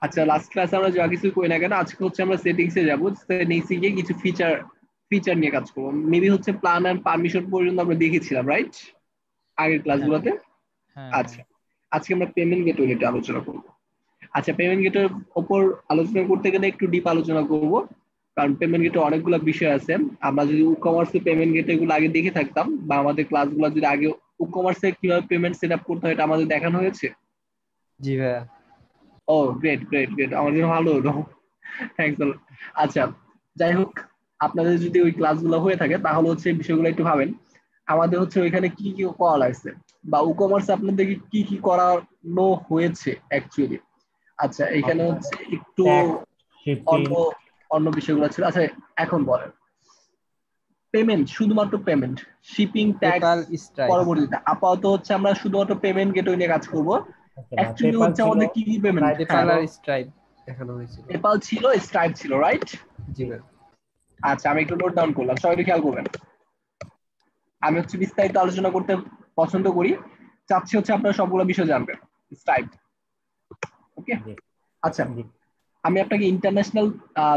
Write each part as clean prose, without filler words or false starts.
আচ্ছা, লাস্ট ক্লাসে আমরা যা কিছু করি না কেন, আজকে হচ্ছে আমরা সেটিংসে যাব। সেটিংসে গিয়ে কিছু ফিচার ফিচার নিয়ে কাজ করবো। মেবি হচ্ছে প্ল্যান এন্ড পারমিশন পর্যন্ত আমরা দেখেছিলাম, রাইট? আগের হ্যাঁ ক্লাসগুলোতে। হ্যাঁ হ্যাঁ। আচ্ছা, আজকে আমরা পেমেন্ট গেটওয়ে নিয়ে আলোচনা করবো। আচ্ছা, পেমেন্ট গেটের ওপর আলোচনা করতে গেলে একটু ডিপ আলোচনা করব, কারণ পেমেন্ট গেটে অনেকগুলো বিষয় আছে। আমরা যদি ই কমার্সের পেমেন্ট গেট এগুলো আগে দেখে থাকতাম, বা আমাদের ক্লাসগুলো যদি আগে ই কমার্সে কিভাবে পেমেন্ট সেট আপ করতে হয় এটা আমাদের দেখানো হয়েছে। জি ভাইয়া। ও, গ্রেট গ্রেট গ্রেট, আমার জন্য ভালো হলো। থ্যাংকস। আচ্ছা, যাই হোক, আপনাদের যদি ওই ক্লাসগুলো হয়ে থাকে তাহলে হচ্ছে এই বিষয়গুলো একটু ভাবেন। আমাদের হচ্ছে ওইখানে কি কি করা লাগছে, বা ই কমার্সে আপনাদেরকে কি কি করানো হয়েছে অ্যাকচুয়ালি। আচ্ছা, এখানে আপনার হচ্ছে একটু ট্যাক্স, শিপিং। অন্য অন্য বিষয়গুলো ছিল। আচ্ছা, এখন বলেন, পেমেন্ট, শুধুমাত্র payment, shipping, tax PayPal, stripe. পরবর্তীতে। আপাতত হচ্ছে আমরা শুধুমাত্র পেমেন্ট গেটওয়ে নিয়ে কাজ করব। আচ্ছা না, অ্যাকচুয়ালি পেপাল হচ্ছে ছিল, আমাদের কি কি পেমেন্ট, স্ট্রাইপ হ্যাঁ, ছিল। পেপাল আর স্ট্রাইপ দেখানো হয়েছিল। পেপাল ছিল, স্ট্রাইপ ছিল, রাইট? জি ভাই। আচ্ছা, আমি একটু নোট ডাউন করলাম, সবাই একটু খেয়াল করবেন। আমি হচ্ছে বিস্তারিত আলোচনা করতে পছন্দ করি, চাচ্ছি হচ্ছে আপনারা সবগুলো বিষয় জানবেন। স্ট্রাইপ, ওকে। জি আচ্ছা, জি। আমি আপনাকে ইন্টারন্যাশনাল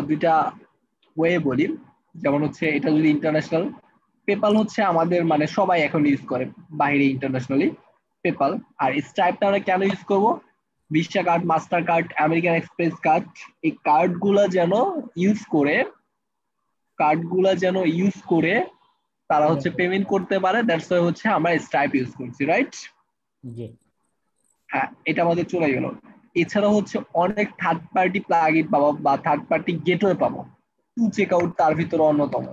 দুইটা ওয়ে বলি। যেমন হচ্ছে, এটা যদি ইন্টারন্যাশনাল, পেপাল হচ্ছে আমাদের মানে সবাই এখন ইউজ করে বাইরে ইন্টারন্যাশনালি, পেপাল। আর স্ট্রাইপটা আমরা কেন ইউজ করব? Visa card, master card, American express card, এই কার্ডগুলা যেন ইউজ করে তারা এটা হচ্ছে পেমেন্ট করতে পারে। দ্যাটস ওয়াই হচ্ছে আমরা স্ট্রাইপ ইউজ করছি, রাইট? জি হ্যাঁ, এটা আমাদের চলে গেল। এছাড়া হচ্ছে অনেক থার্ড পার্টি প্লাগইন পাবো, বা থার্ড পার্টি গেটওয়ে পাবো। টু চেক আউট তার ভিতরে অন্যতম।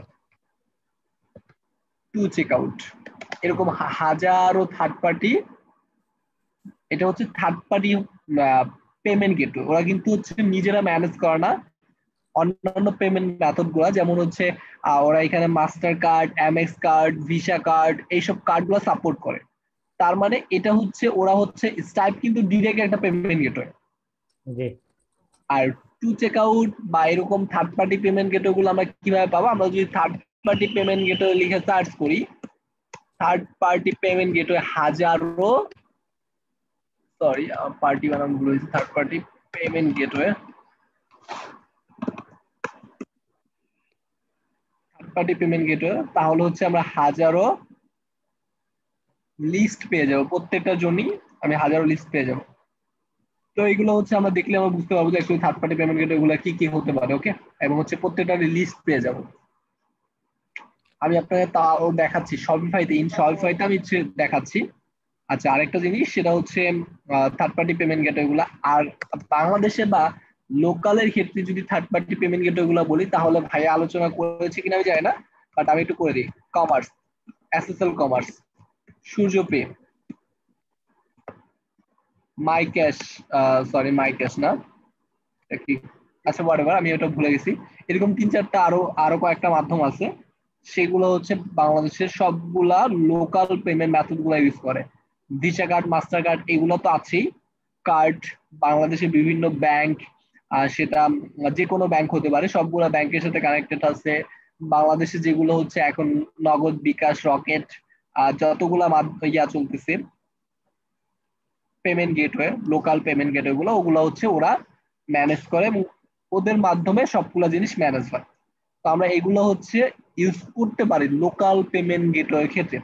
টু চেক আউট, এরকম জি হাজারো থার্ড পার্টি। এটা হচ্ছে থার্ড পার্টি পেমেন্ট গেটওয়ে। ওরা কিন্তু হচ্ছে নিজেরা ম্যানেজ করে না। অন্যান্য পেমেন্ট মেথড গুলা, যেমন হচ্ছে ওরা এখানে master card, Amex card, visa card, এইসব কার্ড গুলা সাপোর্ট করে। তার মানে এটা হচ্ছে, ওরা হচ্ছে স্টাইপ কিন্তু ডিরেক্ট একটা পেমেন্ট গেটওয়ে। জি। আর টু চেক আউট বা এরকম থার্ড পার্টি পেমেন্ট গেটওয়ে গুলো আমরা কিভাবে পাবো? আমরা যদি থার্ড পার্টি পেমেন্ট গেটওয়ে লিখে সার্চ করি, থার্ড পার্টি পেমেন্ট গেটওয়ে হাজারো, সরি, পার্টি বানান ভুল হয়েছে, third party payment gateway, third party payment gateway, তাহলে হচ্ছে আমরা হাজারো লিস্ট পেয়ে যাবো। প্রত্যেকটার জন্যই আমি হাজারো লিস্ট পেয়ে যাবো। তো এগুলো হচ্ছে আমরা দেখলে আমরা বুঝতে পারবো যে actually third party payment gateway গুলো কি কি হতে পারে, ওকে। এবং হচ্ছে প্রত্যেকটার লিস্ট পেয়ে যাবো। আমি আপনাকে তাও দেখাচ্ছি শপিফাইতে, শপিফাইতে আমি দেখাচ্ছি। আচ্ছা, আরেকটা জিনিস সেটা হচ্ছে থার্ড পার্টি পেমেন্ট গেটওয়ে গুলা। আর বাংলাদেশে বা লোকালের ক্ষেত্রে যদি থার্ড পার্টি পেমেন্ট গেটওয়ে গুলা বলি, তাহলে ভাইয়া আলোচনা করেছে কিনা আমি জানি না, বাট আমি একটু করে দিই। Commerce, SSL commerce, Surya pay, my cash, sorry my cash না, এটা কি, আচ্ছা হোয়াটএভার, আমি ওটা ভুলে গেছি। এরকম তিন চারটা আরো আরো কয়েকটা মাধ্যম আছে, সেগুলো হচ্ছে বাংলাদেশের সবগুলা লোকাল পেমেন্ট মেথড গুলা ইউজ করে। ভিসা কার্ড, মাস্টার কার্ড, এগুলো তো আছেই। কার্ড, বাংলাদেশের বিভিন্ন ব্যাংক, সেটা যে কোনো ব্যাংক হতে পারে, সবগুলা ব্যাংকের সাথে কানেক্টেড আছে। বাংলাদেশে যেগুলো হচ্ছে এখন নগদ, বিকাশ, রকেট, যতগুলা ইয়া চলতেছে payment gateway, local payment gateway গুলো, ওগুলো হচ্ছে ওরা ম্যানেজ করে, এবং ওদের মাধ্যমে সবগুলা জিনিস ম্যানেজ হয়। তো আমরা এগুলো হচ্ছে ইউজ করতে পারি লোকাল পেমেন্ট গেটওয়ে ক্ষেত্রে।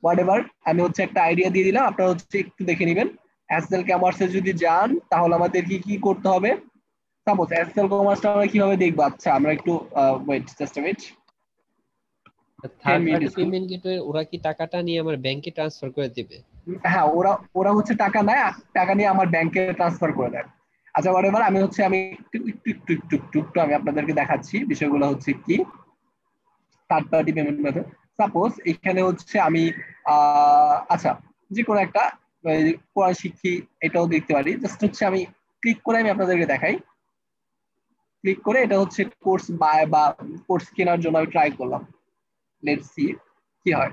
হোয়াটএভার, আমি হচ্ছে একটা আইডিয়া দিয়ে দিলাম, আপনারা হচ্ছে একটু দেখে নেবেন। এসএল কমার্সে যদি যান তাহলে আমাদের কি কি করতে হবে। সাপোজ এসএল কমার্সটা আমরা কিভাবে দেখবো? আচ্ছা, আমরা একটু wait, just a minute, 10 third minute. Party payment gateway ওরা কি টাকাটা নিয়ে আমার ব্যাংকে ট্রান্সফার করে দিবে? হ্যাঁ, ওরা ওরা হচ্ছে টাকা নেয়, টাকা নিয়ে আমার ব্যাংকে ট্রান্সফার করে দেয়। আচ্ছা হোয়াটএভার, আমি একটু একটু একটু একটু একটু একটু আমি আপনাদেরকে দেখাচ্ছি বিষয়গুলো হচ্ছে কি third party payment method. Suppose এখানে হচ্ছে আমি আচ্ছা, যে কোনো একটা কোরআন শিক্ষি, এটাও দেখতে পারি। জাস্ট হচ্ছে আমি ক্লিক করে আমি আপনাদেরকে দেখাই। ক্লিক করে এটা হচ্ছে কোর্স বাই বা কোর্স কেনার জন্য আমি ট্রাই করলাম। লেটস সি কি হয়।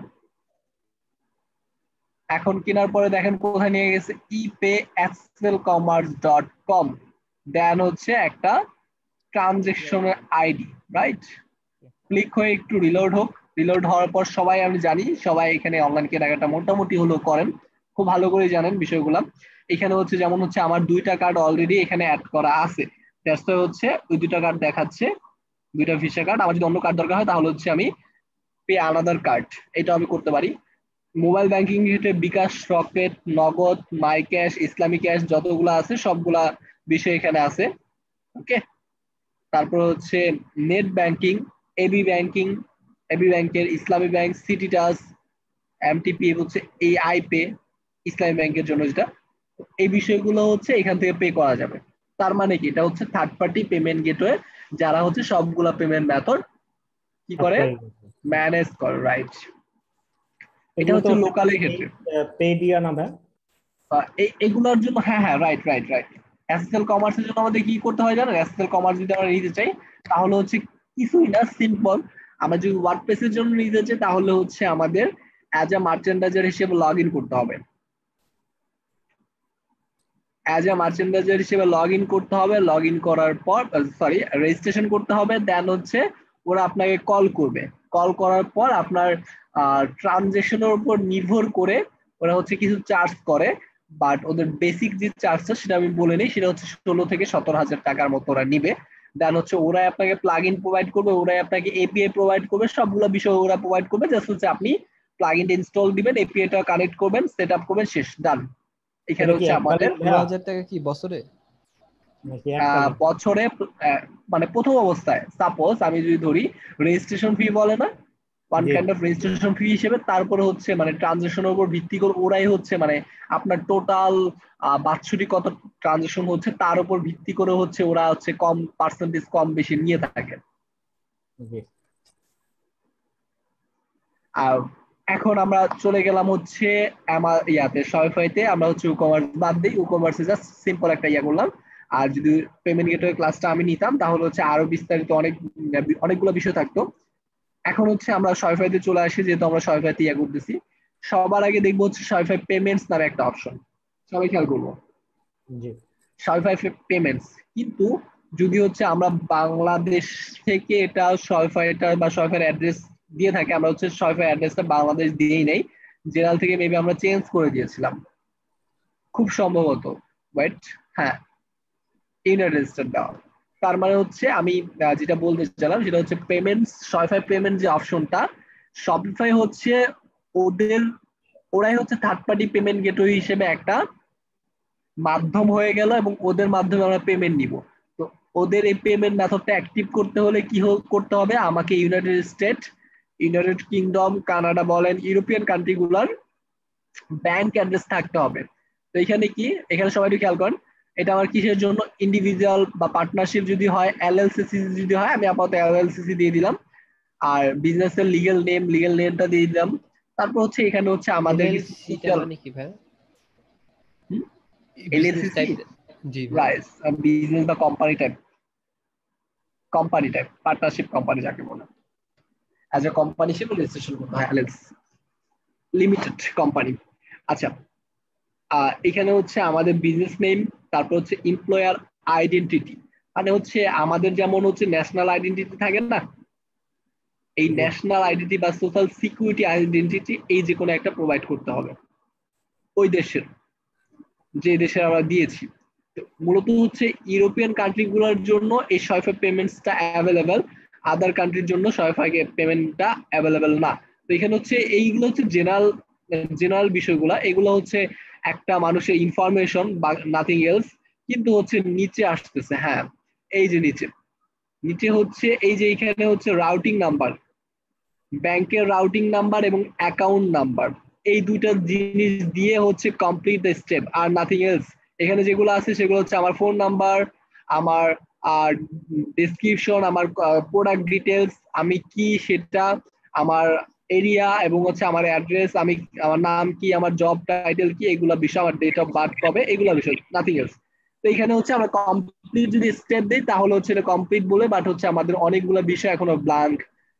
এখন কেনার পরে দেখেন কোথায় নিয়ে গেছে, epayexcelcommerce.com, দেন হচ্ছে একটা ট্রানজেকশনের আইডি, রাইট? ক্লিক হয়ে একটু রিলোড হোক। রিলোড হওয়ার পর সবাই, আমি জানি সবাই এখানে অনলাইন কেনাকাটা মোটামুটি হলেও করেন, খুব ভালো করে জানেন বিষয়গুলো। এখানে হচ্ছে যেমন হচ্ছে আমার 2টা কার্ড অলরেডি এখানে অ্যাড করা আছে, দ্যাটস ওয়াই হচ্ছে ওই 2টা কার্ড দেখাচ্ছে, 2টা ভিসা কার্ড। আমার যদি অন্য কার্ড দরকার হয় তাহলে হচ্ছে আমি পে আনাদার কার্ড, এটা আমি করতে পারি। মোবাইল ব্যাংকিং ক্ষেত্রে বিকাশ, রকেট, নগদ, মাই ক্যাশ, ইসলামী ক্যাশ যতগুলো আছে সবগুলা বিষয় এখানে আছে। ওকে, তারপর হচ্ছে net banking, AB banking, AB ব্যাংকের, ইসলামী ব্যাংক, সিটি টাচ, এমটিপি হচ্ছে এই আইপে ইসলামী ব্যাংকের জন্য যেটা, এই বিষয়গুলো হচ্ছে এখান থেকে পে করা যাবে। তার মানে কি, এটা হচ্ছে থার্ড পার্টি পেমেন্ট গেটওয়ে, যারা হচ্ছে সবগুলা পেমেন্ট মেথড কি করে, ম্যানেজ করে, রাইট। এটা হচ্ছে লোকালের ক্ষেত্রে পেডিয়া না ভাই? এগুলোর জন্য, হ্যাঁ হ্যাঁ, রাইট রাইট রাইট। এসএসএল কমার্সের জন্য আমাদের কি করতে হয় জানেন? এসএসএল কমার্স যদি আমরা নিতে চাই তাহলে হচ্ছে কিছুই না, সিম্পল। আমরা যদি ওয়ার্ডপ্রেসের জন্য নিতে চাই তাহলে হচ্ছে আমাদের অ্যাজ এ মার্চেন্ডাইজার হিসেবে লগ ইন করতে হবে, অ্যাজ এ মার্চেন্ডাইজার হিসেবে লগ ইন করতে হবে। লগ ইন করার পর সরি রেজিস্ট্রেশন করতে হবে, দেন হচ্ছে ওরা আপনাকে কল করবে। কল করার পর আপনার ট্রানজেকশনের উপর নির্ভর করে ওরা হচ্ছে কিছু চার্জ করে, বাট ওদের বেসিক যে চার্জটা সেটা আমি বলে নিই, সেটা হচ্ছে 16 থেকে 17,000 টাকার মতো ওরা নিবে। দেন হচ্ছে ওরাই আপনাকে প্লাগ ইন প্রোভাইড করবে, ওরাই আপনাকে এপিআই প্রোভাইড করবে, সবগুলো বিষয় ওরা প্রোভাইড করবে। জাস্ট হচ্ছে আপনি প্লাগ ইনটা ইনস্টল দিবেন, এপিআইটা কানেক্ট করবেন, সেট আপ করবেন, শেষ, ডান। এখানে হচ্ছে আমাদের 16,000 টাকা কি বছরে? বছরে মানে প্রথম অবস্থায় সাপোজ আমি যদি ধরি রেজিস্ট্রেশন ফি বলে না, one kind of registration fee হিসেবে, তারপরে হচ্ছে মানে ট্রানজাকশনের উপর ভিত্তি করে ওরাই হচ্ছে মানে আপনার টোটাল বাৎসরিক কত ট্রানজাকশন হচ্ছে তার উপর ভিত্তি করে হচ্ছে ওরা হচ্ছে কম পার্সেন্টেজ কম বেশি নিয়ে থাকে। আর এখন আমরা চলে গেলাম হচ্ছে আমার ইয়াতে শপিফাইতে, আমরা হচ্ছে ই-কমার্স বাদ দিই, ই-কমার্সে জাস্ট সিম্পল একটা ইয়া করলাম। আর যদি পেমেন্ট গেটওয়ে ক্লাসটা আমি নিতাম তাহলে হচ্ছে আরো বিস্তারিত অনেকগুলো বিষয় থাকতো। এখন হচ্ছে আমরা শপিফাইতে চলে আসি, যেহেতু আমরা শপিফাইতে ইয়া করতেছি। সবার আগে দেখবো হচ্ছে শপিফাই পেমেন্টস নামে একটা অপশন, সবাই খেয়াল করবো, শপিফাই পেমেন্টস। কিন্তু যদি হচ্ছে আমরা বাংলাদেশ থেকে এটা শপিফাইটা বা শপিফাই অ্যাড্রেস দিয়ে থাকে, আমরা হচ্ছে শপিফাই অ্যাড্রেসটা বাংলাদেশ দিয়েই নেই, জেনারেল থেকে মেবি আমরা চেঞ্জ করে দিয়েছিলাম খুব সম্ভবত, রাইট? হ্যাঁ, ইউনাইটেড স্টেট দেওয়া। তার মানে হচ্ছে আমি যেটা বলতে চাইলাম সেটা হচ্ছে পেমেন্টস, শপিফাই পেমেন্ট যে অপশনটা, শপিফাই হচ্ছে ওরাই হচ্ছে থার্ড পার্টি পেমেন্ট গেটওয়ে হিসেবে একটা মাধ্যম হয়ে গেল, এবং ওদের মাধ্যমে আমরা পেমেন্ট নিব। তো ওদের এই পেমেন্ট মেথডটা অ্যাক্টিভ করতে হলে কি করতে হবে, আমাকে United state, United kingdom, Canada বলেন, ইউরোপিয়ান কান্ট্রিগুলোর ব্যাংক অ্যাড্রেস থাকতে হবে। তো এখানে কি, এখানে সবাই একটু খেয়াল করেন, এটা আমার কিসের জন্য, ইন্ডিভিজুয়াল বা পার্টনারশিপ যদি হয়, এলএলসিসি যদি হয়, আমি আপাতত এলএলসিসি দিয়ে দিলাম। আর বিজনেসের লিগ্যাল নেমটা দিয়ে দিলাম। তারপর হচ্ছে এখানে হচ্ছে আমাদের মানে কি ভাই? এলএলসিসি জি ভাই, বিজনেস বা কোম্পানি টাইপ পার্টনারশিপ কোম্পানি যাকে বলে, অ্যাজ এ কোম্পানি হিসেবে রেজিস্ট্রেশন করতে হয়, এলএলসি লিমিটেড কোম্পানি। আচ্ছা, এখানে হচ্ছে আমাদের বিজনেস নেম, তারপর হচ্ছে এমপ্লয়ার আইডেন্টিটি, মানে হচ্ছে আমাদের যেমন হচ্ছে ন্যাশনাল আইডেন্টিটি থাকে না, এই ন্যাশনাল আইডেন্টিটি বা সোশ্যাল সিকিউরিটি আইডেন্টিটি এই যে কোনো একটা প্রোভাইড করতে হবে ওই দেশের, যে দেশে আমরা দিয়েছি। মূলত হচ্ছে ইউরোপিয়ান কান্ট্রিগুলোর জন্য এই শপিফাই পেমেন্টসটা অ্যাভেলেবেল, আদার কান্ট্রির জন্য শপিফাই পেমেন্টটা অ্যাভেলেবেল না। তো এখানে হচ্ছে এইগুলো হচ্ছে জেনারেল বিষয়গুলো, এগুলো হচ্ছে একটা মানুষের ইনফরমেশন বা নাথিং এলস। কিন্তু হচ্ছে নিচে আসতেছে, হ্যাঁ এই যে নিচে হচ্ছে এই যে এখানে হচ্ছে রাউটিং নাম্বার, ব্যাংকের রাউটিং নাম্বার এবং অ্যাকাউন্ট নাম্বার, এই দুইটা জিনিস দিয়ে হচ্ছে কমপ্লিট দ্য স্টেপ, আর নাথিং এলস। এখানে যেগুলো আছে সেগুলো হচ্ছে আমার ফোন নাম্বার, আমার ডেসক্রিপশন, আমার প্রোডাক্ট ডিটেলস, আমি কি সেটা, আমার এরিয়া, এবং হচ্ছে আমার অ্যাড্রেস, আমি আমার নাম কি, আমার জব টাইটেল কি, এগুলো বিষয়, আমার ডেট অফ বার্থ কবে, এগুলো বিষয়, নাথিং এলস। তো এখানে হচ্ছে আমরা কমপ্লিট যদি স্টেপ দিই তাহলে হচ্ছে এটা কমপ্লিট বলে, বাট হচ্ছে আমাদের অনেকগুলো বিষয় এখনো blank.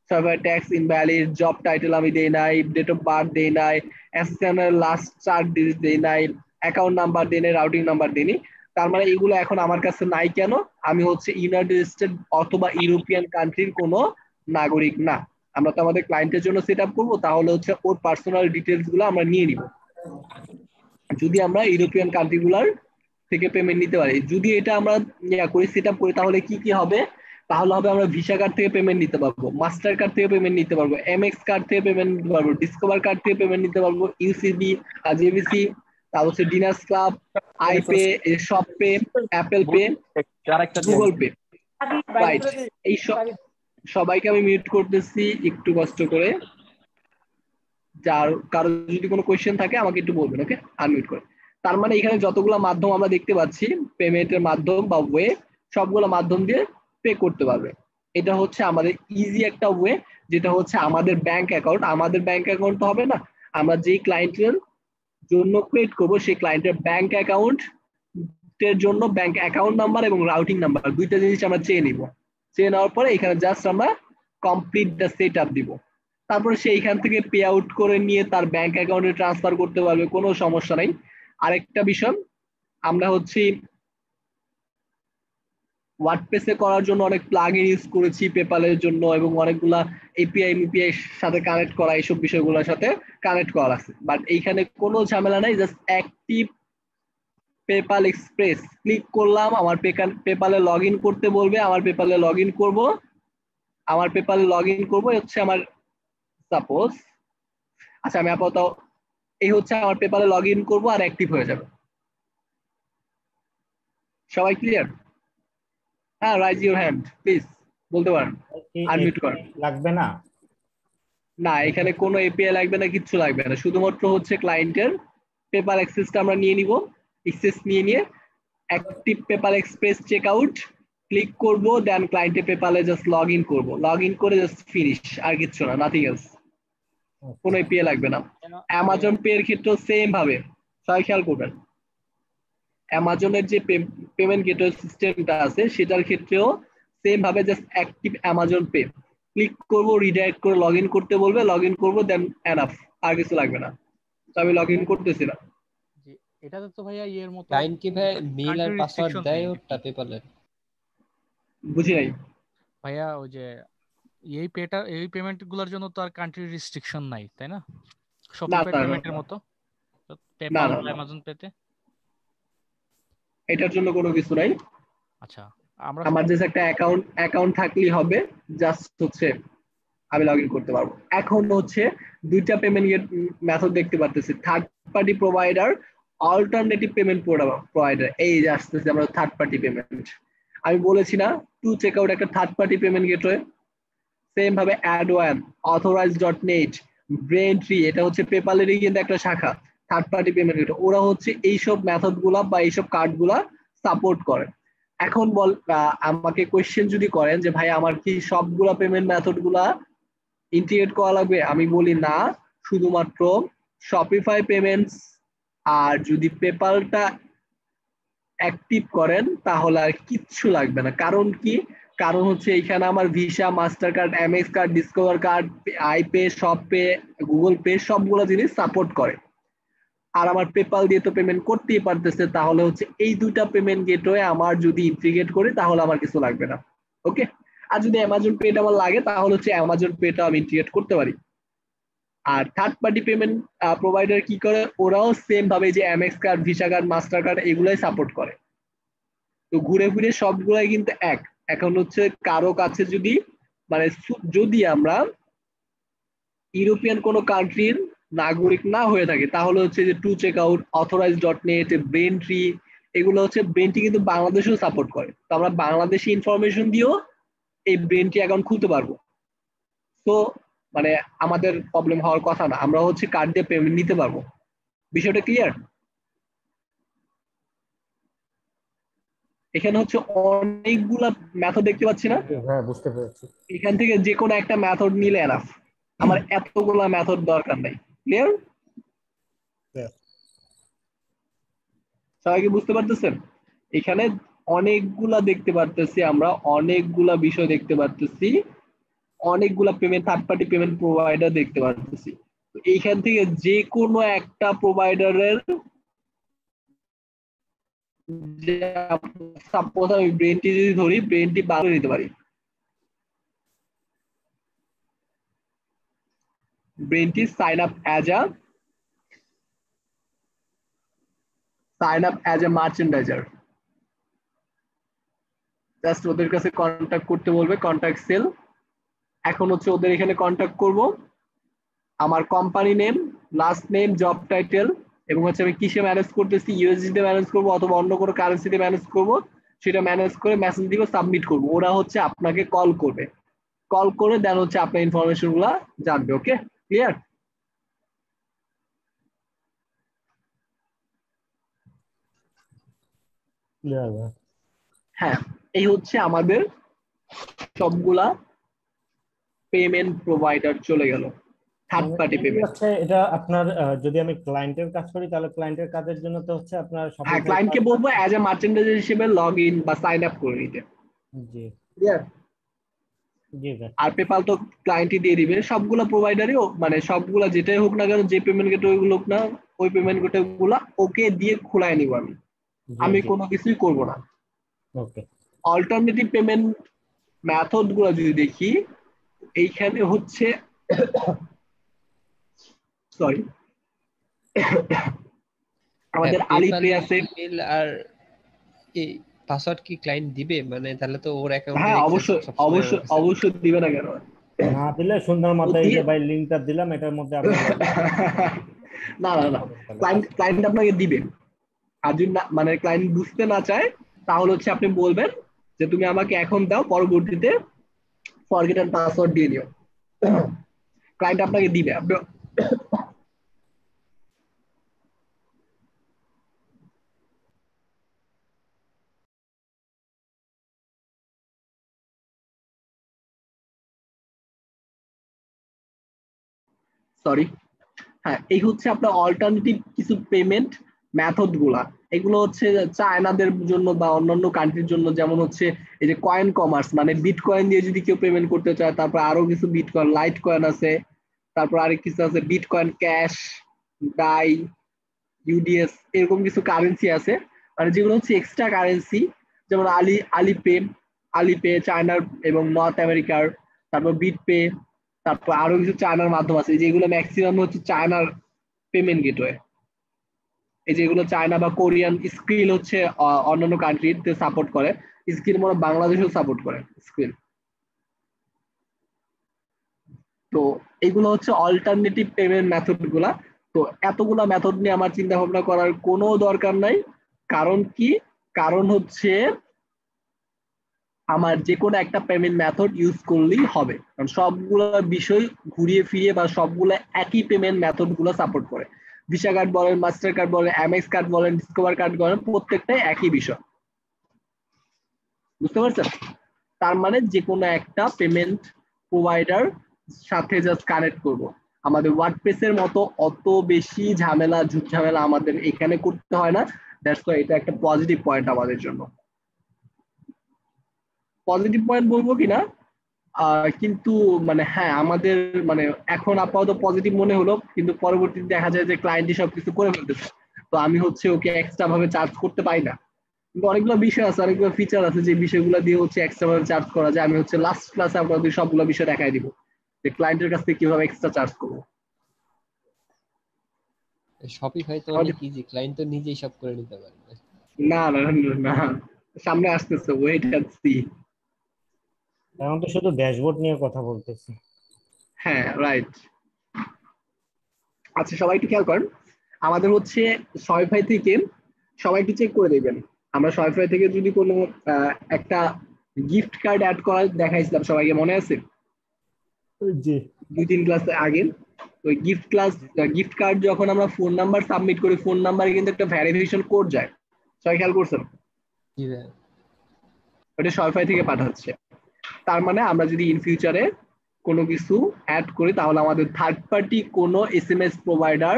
Server tax invalid, job title আমি দেই নাই, ডেট অফ বার্থ দেই নাই, এসএসএন এর লাস্ট 4 ডিজিট দেই নাই, অ্যাকাউন্ট নাম্বার দেই নাই, রাউটিং নাম্বার দেই নাই। তার মানে এগুলো এখন আমার কাছে নাই কেন, আমি হচ্ছে ইউনাইটেড স্টেট অথবা ইউরোপিয়ান কান্ট্রির কোনো নাগরিক না। আমরা তো আমাদের ক্লায়েন্টের জন্য সেট আপ করবো, তাহলে হচ্ছে ওর পার্সোনাল ডিটেলস গুলো আমরা নিয়ে নিব। যদি আমরা ইউরোপিয়ান কান্ট্রিগুলার থেকে পেমেন্ট নিতে পারি। যদি এটা আমরা করি, সেট আপ করি, তাহলে কি কি হবে? তাহলে হবে আমরা ভিসা কার্ড থেকে পেমেন্ট নিতে পারবো, মাস্টার কার্ড থেকে পেমেন্ট নিতে পারবো, এমএক্স কার্ড থেকে পেমেন্ট নিতে পারবো, ডিসকভার কার্ড থেকে পেমেন্ট নিতে পারবো, ইউসিবি, জেবিসি, তারপর হচ্ছে Diners Club, iPay, shop pay, apple pay, Google pay. Right, এই সবাইকে আমি মিউট করতেছি একটু কষ্ট করে। যার কারো যদি কোনো কোয়েশ্চেন থাকে আমাকে একটু বলবেন, ওকে? আনমিউট করে। তার মানে এখানে যতগুলো মাধ্যম আমরা দেখতে পাচ্ছি, পেমেন্টের মাধ্যম বা ওয়ে, সবগুলো মাধ্যম দিয়ে পে করতে পারবে। এটা হচ্ছে আমাদের ইজি একটা ওয়ে, যেটা হচ্ছে আমাদের ব্যাংক অ্যাকাউন্ট। আমাদের ব্যাংক অ্যাকাউন্ট হবে না, আমরা যেই ক্লায়েন্টের জন্য ক্রিয়েট করব সেই ক্লায়েন্টের ব্যাংক অ্যাকাউন্ট এর জন্য ব্যাংক অ্যাকাউন্ট নাম্বার এবং রাউটিং নাম্বার দুইটা জিনিস আমরা চেয়ে নিব। চেয়ে নেওয়ার পরে এখানে জাস্ট আমরা কমপ্লিট দ্য সেট আপ দিব। তারপরে সে এইখান থেকে পে আউট করে নিয়ে তার ব্যাংক অ্যাকাউন্টে ট্রান্সফার করতে পারবে, কোনো সমস্যা নাই। আরেকটা বিষয়, আমরা হচ্ছে ওয়ার্ডপ্রেসে করার জন্য অনেক প্লাগইন ইউজ করেছি পেপালের জন্য, এবং অনেকগুলা এপিআই মিপিআই সাথে কানেক্ট করা, এইসব বিষয়গুলোর সাথে কানেক্ট করা আছে। বাট এইখানে কোনো ঝামেলা নাই, just active PayPal express click করলাম, আমার পেপালে লগ ইন করতে বলবে, আমার পেপালে লগ ইন করবো, আমার পেপালে লগ ইন করবো হচ্ছে আমার সাপোজ, আচ্ছা আমি আপাতত এই হচ্ছে আমার পেপালে লগ ইন করবো আর অ্যাক্টিভ হয়ে যাবে। সবাই ক্লিয়ার? হ্যাঁ, রাইজ ইউর হ্যান্ড প্লিজ, বলতে পারেন, আনমিউট করেন। লাগবে না? না, এখানে কোনো এপিআই লাগবে না, কিচ্ছু লাগবে না, শুধুমাত্র হচ্ছে ক্লায়েন্টের পেপার অ্যাক্সেসটা আমরা নিয়ে নিব। অ্যাক্সেস নিয়ে active PayPal express checkout click করবো, দেন ক্লায়েন্টের পেপালে জাস্ট লগ ইন করবো, লগ ইন করে জাস্ট ফিনিশ, আর কিচ্ছু না, নাথিং এলস। কোনো এপিআই লাগবে না। অ্যামাজন পে এর ক্ষেত্রেও সেম ভাবে, সবাই খেয়াল করবেন, অ্যামাজনের যে পেমেন্ট গেটওয়ে সিস্টেমটা আছে সেটার ক্ষেত্রেও সেম ভাবে just active Amazon pay click করবো, রিডাইরেক্ট করে লগ ইন করতে বলবে, লগ ইন করবো, দেন এনাফ, আর কিছু লাগবে না। তো আমি লগ ইন করতেছি না। এটা তো ভাইয়া ইয়ের মতো ক্লায়েন্ট কি ভাই মেইল আর country পাসওয়ার্ড restriction দেয় নেই। ওটা পেপালের? বুঝি নাই ভাইয়া ওই যে এই পেমেন্ট গুলোর জন্য তো আর কান্ট্রি রিস্ট্রিকশন নাই, তাই না? না শপিফাই না পেমেন্টের না মতো না পেপাল না বা না, অ্যামাজন পেতে। এটার জন্য কোনো কিছু নাই। আচ্ছা, আমরা আমার শুধু জাস্ট একটা অ্যাকাউন্ট থাকলেই হবে, জাস্ট হচ্ছে আমি লগ ইন করতে পারবো। এখন হচ্ছে দুইটা পেমেন্ট মেথড দেখতে পারতেছি, third party provider, alternative payment provider. এই যে আসতেছে আমরা থার্ড পার্টি পেমেন্ট, আমি বলেছি না টু চেক আউট একটা third party payment gateway. Same ভাবে অ্যাডওয়ান, অথরাইজ.নেট, ব্রেনট্রি, এটা হচ্ছে পেপালেরই কিন্তু একটা শাখা, থার্ড পার্টি পেমেন্ট গেটওয়ে। ওরা হচ্ছে এইসব মেথড গুলা বা এইসব কার্ড গুলা সাপোর্ট করে। এখন আমাকে কোয়েশ্চেন যদি করেন যে ভাই আমার কি সবগুলা পেমেন্ট মেথড গুলা ইন্টিগ্রেট করা লাগবে, আমি বলি না, শুধুমাত্র শপিফাই পেমেন্টস আর যদি পেপালটা অ্যাক্টিভ করেন তাহলে আর কিচ্ছু লাগবে না। কারণ কি? কারণ হচ্ছে এখানে আমার Visa, Mastercard, Amex card, discover card, iPay, shop pay, Google pay সবগুলো জিনিস সাপোর্ট করে। আর আমার পেপাল দিয়ে তো পেমেন্ট করতেই পারতেছে, তাহলে হচ্ছে এই দুইটা পেমেন্ট গেটওয়ে আমার যদি ইন্টিগ্রেট করি তাহলে আমার কিছু লাগবে না, ওকে? আর যদি অ্যামাজন পেটা আমার লাগে তাহলে হচ্ছে অ্যামাজন পেটা আমি ইন্টিগ্রেট করতে পারি। আর থার্ড পার্টি পেমেন্ট প্রোভাইডার কি করে, ওরাও সেম ভাবে যে MX card, visa card, master card এগুলাই সাপোর্ট করে। তো ঘুরে ফিরে সবগুলাই কিন্তু এক। এখন হচ্ছে কারো কাছে যদি মানে যদি আমরা ইউরোপিয়ান কোনো কান্ট্রির নাগরিক না হয়ে থাকে তাহলে হচ্ছে যে টু চেক আউট, অথরাইজ.নেট, ব্রেনট্রি, এগুলো হচ্ছে ব্রেনট্রি কিন্তু বাংলাদেশেও সাপোর্ট করে। তো আমরা বাংলাদেশি ইনফরমেশন দিয়েও এই ব্রেনট্রি অ্যাকাউন্ট খুলতে পারবো। তো মানে আমাদের প্রবলেম হওয়ার কথা না, আমরা হচ্ছে কার্ড দিয়ে পেমেন্ট নিতে পারবো। বিষয়টা ক্লিয়ার? এখানে হচ্ছে অনেকগুলা মেথড দেখতে পাচ্ছি না, হ্যাঁ, বুঝতে পেরেছি। এখান থেকে যে কোনো একটা মেথড নিলে এনাফ, আমার এতগুলা মেথড দরকার নাই। ক্লিয়ার? সবাই কি বুঝতে পারতেছেন? এখানে অনেকগুলা দেখতে পারতেছি, আমরা অনেকগুলা বিষয় দেখতে পারতেছি, অনেকগুলা payment, third party payment provider দেখতে পারতেছি। তো এইখান থেকে যে কোনো একটা প্রোভাইডারের, সাপোজ আমি ব্রেনটি যদি ধরি, ব্রেনটি বাংলা নিতে পারি, ব্রেনটি sign up as a sign up as a merchandiser, just ওদের কাছে কন্ট্যাক্ট করতে বলবে, কন্ট্যাক্ট সেল। এখন হচ্ছে ওদের এখানে কন্ট্যাক্ট করব, আমার company name, last name, job title, এবং হচ্ছে আমি কিসে ম্যানেজ করতেছি, ইউএসডি তে ম্যানেজ করবো অথবা অন্য কোনো কারেন্সিতে ম্যানেজ করবো, সেটা ম্যানেজ করে মেসেজ দিব, সাবমিট করবো। ওরা হচ্ছে আপনাকে কল করবে, কল করে দেন হচ্ছে আপনার ইনফরমেশন গুলা জানবে। ওকে, ক্লিয়ার? ক্লিয়ার ভাই। হ্যাঁ, এই হচ্ছে আমাদের সবগুলা পেমেন্ট প্রোভাইডার চলে গেল, থার্ড মানে পার্টি এই পেমেন্ট। হচ্ছে এটা আপনার যদি আমি ক্লায়েন্টের কাজ করি তাহলে ক্লায়েন্টের কাজের জন্য তো হচ্ছে আপনার হ্যাঁ, শপিফাই ক্লায়েন্টকে বলবো অ্যাজ এ মার্চেন্ডাইজার হিসেবে লগ ইন বা সাইন আপ করে নিতে। জি ক্লিয়ার? জি ভাই। আর পেপাল তো ক্লায়েন্টই দিয়ে দিবে, সবগুলা প্রোভাইডারই মানে সবগুলা যেটাই হোক না কেন, যে পেমেন্ট গেটওয়ে গুলো হোক না, ওই পেমেন্ট গেটওয়ে গুলা ওকে দিয়ে খোলায় নিব আমি, জি আমি জি কোনো কিছুই করব না। ওকে। অল্টারনেটিভ পেমেন্ট মেথড গুলো যদি দেখি, এইখানে হচ্ছে সরি আমাদের আলিপে পেপ্যালে আছে। ইমেল আর এই পাসওয়ার্ড কি ক্লায়েন্ট দিবে, মানে তাহলে তো ওর অ্যাকাউন্টের হ্যাঁ, অ্যাক্সেস অবশ্যই সবসময় আমার অবশ্যই কাছে আছে। অবশ্যই দিবে না কেন? না দিলে সুন্দর ও মতো এই যে দিয়ে ভাই লিংকটা দিলাম এটার মধ্যে আপনি লগ ইন না না না, তাহলে ক্লায়েন্ট কাজ ক্লায়েন্ট আপনাকে দিবে। আর যদি মানে ক্লায়েন্ট বুঝতে না চায়, তাহলে হচ্ছে আপনি বলবেন যে তুমি আমাকে এখন দাও, পরবর্তীতে ফরগেট এন্ড পাসওয়ার্ড দিয়ে দিও। ক্লায়েন্ট আপনাকে দিবে। আপনি সরি, হ্যাঁ, এই হচ্ছে আপনার অল্টারনেটিভ কিছু পেমেন্ট মেথড গুলা। এগুলো হচ্ছে চায়নাদের জন্য বা অন্যান্য কান্ট্রির জন্য, যেমন হচ্ছে এই যে কয়েন কমার্স, মানে বিটকয়েন দিয়ে যদি কেউ পেমেন্ট করতে চায়, তারপর আরো কিছু বিটকয়েন, লাইট কয়েন আছে, তারপর আরেক কিছু আছে বিটকয়েন ক্যাশ, ডাই, ইউডিএস, এরকম কিছু কারেন্সি আছে, মানে যেগুলো হচ্ছে এক্সট্রা কারেন্সি। যেমন আলিপে, আলিপে চায়নার এবং নর্থ আমেরিকার, তারপর বিটপে, তারপর আরো কিছু চায়নার মাধ্যম আছে, যেগুলো ম্যাক্সিমাম হচ্ছে চায়নার পেমেন্ট গেটওয়ে। এই যেগুলো চায়না বা কোরিয়ান, স্ক্রিল হচ্ছে অন্যান্য কান্ট্রিতে সাপোর্ট করে, স্ক্রিল মনে হয় বাংলাদেশেও সাপোর্ট করে স্ক্রিল। তো এগুলো হচ্ছে অল্টারনেটিভ পেমেন্ট মেথড গুলা। তো এতগুলা মেথড নিয়ে আমার চিন্তা ভাবনা করার কোনো দরকার নাই। কারণ কি? কারণ হচ্ছে আমার যে কোনো একটা পেমেন্ট মেথড ইউজ করলেই হবে, কারণ সবগুলা বিষয় ঘুরিয়ে ফিরিয়ে বা সবগুলা একই পেমেন্ট মেথড গুলো সাপোর্ট করে। ভিসা কার্ড বলেন, মাস্টার কার্ড বলেন, এমএক্স কার্ড বলেন, ডিসকভার কার্ড বলেন, প্রত্যেকটাই একই বিষয়। বুঝতে পারছেন? তার মানে যে কোনো একটা পেমেন্ট প্রোভাইডার সাথে জাস্ট কানেক্ট করব। আমাদের ওয়ার্ডপ্রেসের মতো অত বেশি ঝামেলা ঝুট ঝামেলা আমাদের এখানে করতে হয় না। দ্যাটস ওয়াই এটা একটা পজিটিভ পয়েন্ট আমাদের জন্য। পজিটিভ পয়েন্ট বলবো কিনা, কিন্তু মানে হ্যাঁ, আমাদের মানে এখন আপাতত পজিটিভ মনে হলো, কিন্তু পরবর্তীতে দেখা যায় যে ক্লায়েন্টই সবকিছু করে ফেলতেছে, তো আমি হচ্ছে ওকে এক্সট্রা ভাবে চার্জ করতে পারি না। কিন্তু অনেকগুলো বিষয় আছে, অনেকগুলো ফিচার আছে, যে বিষয়গুলো দিয়ে হচ্ছে এক্সট্রা ভাবে চার্জ করা যায়। আমি হচ্ছে লাস্ট ক্লাসে আপনাদের সবগুলো বিষয় দেখাই দিব, যে ক্লায়েন্টের কাছ থেকে কিভাবে এক্সট্রা চার্জ করবো। শপিফাই তো আমাদের অনেক ইজি, ক্লায়েন্ট তো নিজেই সব করে নিতে পারবে। না না না, সামনে আসতেছে, ওয়েট এন্ড সি। এখন তো শুধু ড্যাশবোর্ড নিয়ে কথা বলতেছি। হ্যাঁ, রাইট। আচ্ছা, সবাই একটু খেয়াল করেন, আমাদের হচ্ছে শপিফাই থেকে সবাই একটু চেক করে দেখবেন। আমরা শপিফাই থেকে যদি কোনো একটা গিফট কার্ড অ্যাড করা দেখাইছিলাম সবাইকে, মনে আছে? জি 2-3 ক্লাস আগে। ওই গিফট কার্ড যখন আমরা ফোন নাম্বার সাবমিট করি, ফোন নাম্বারে কিন্তু একটা ভেরিফিকেশন কোড যায়। সবাই খেয়াল করছেন? জি ভাই। ওটা শপিফাই থেকে পাঠাচ্ছে। তার মানে আমরা যদি ইন ফিউচারে কোনো কিছু অ্যাড করি, তাহলে আমাদের থার্ড পার্টি কোনো এসএমএস প্রোভাইডার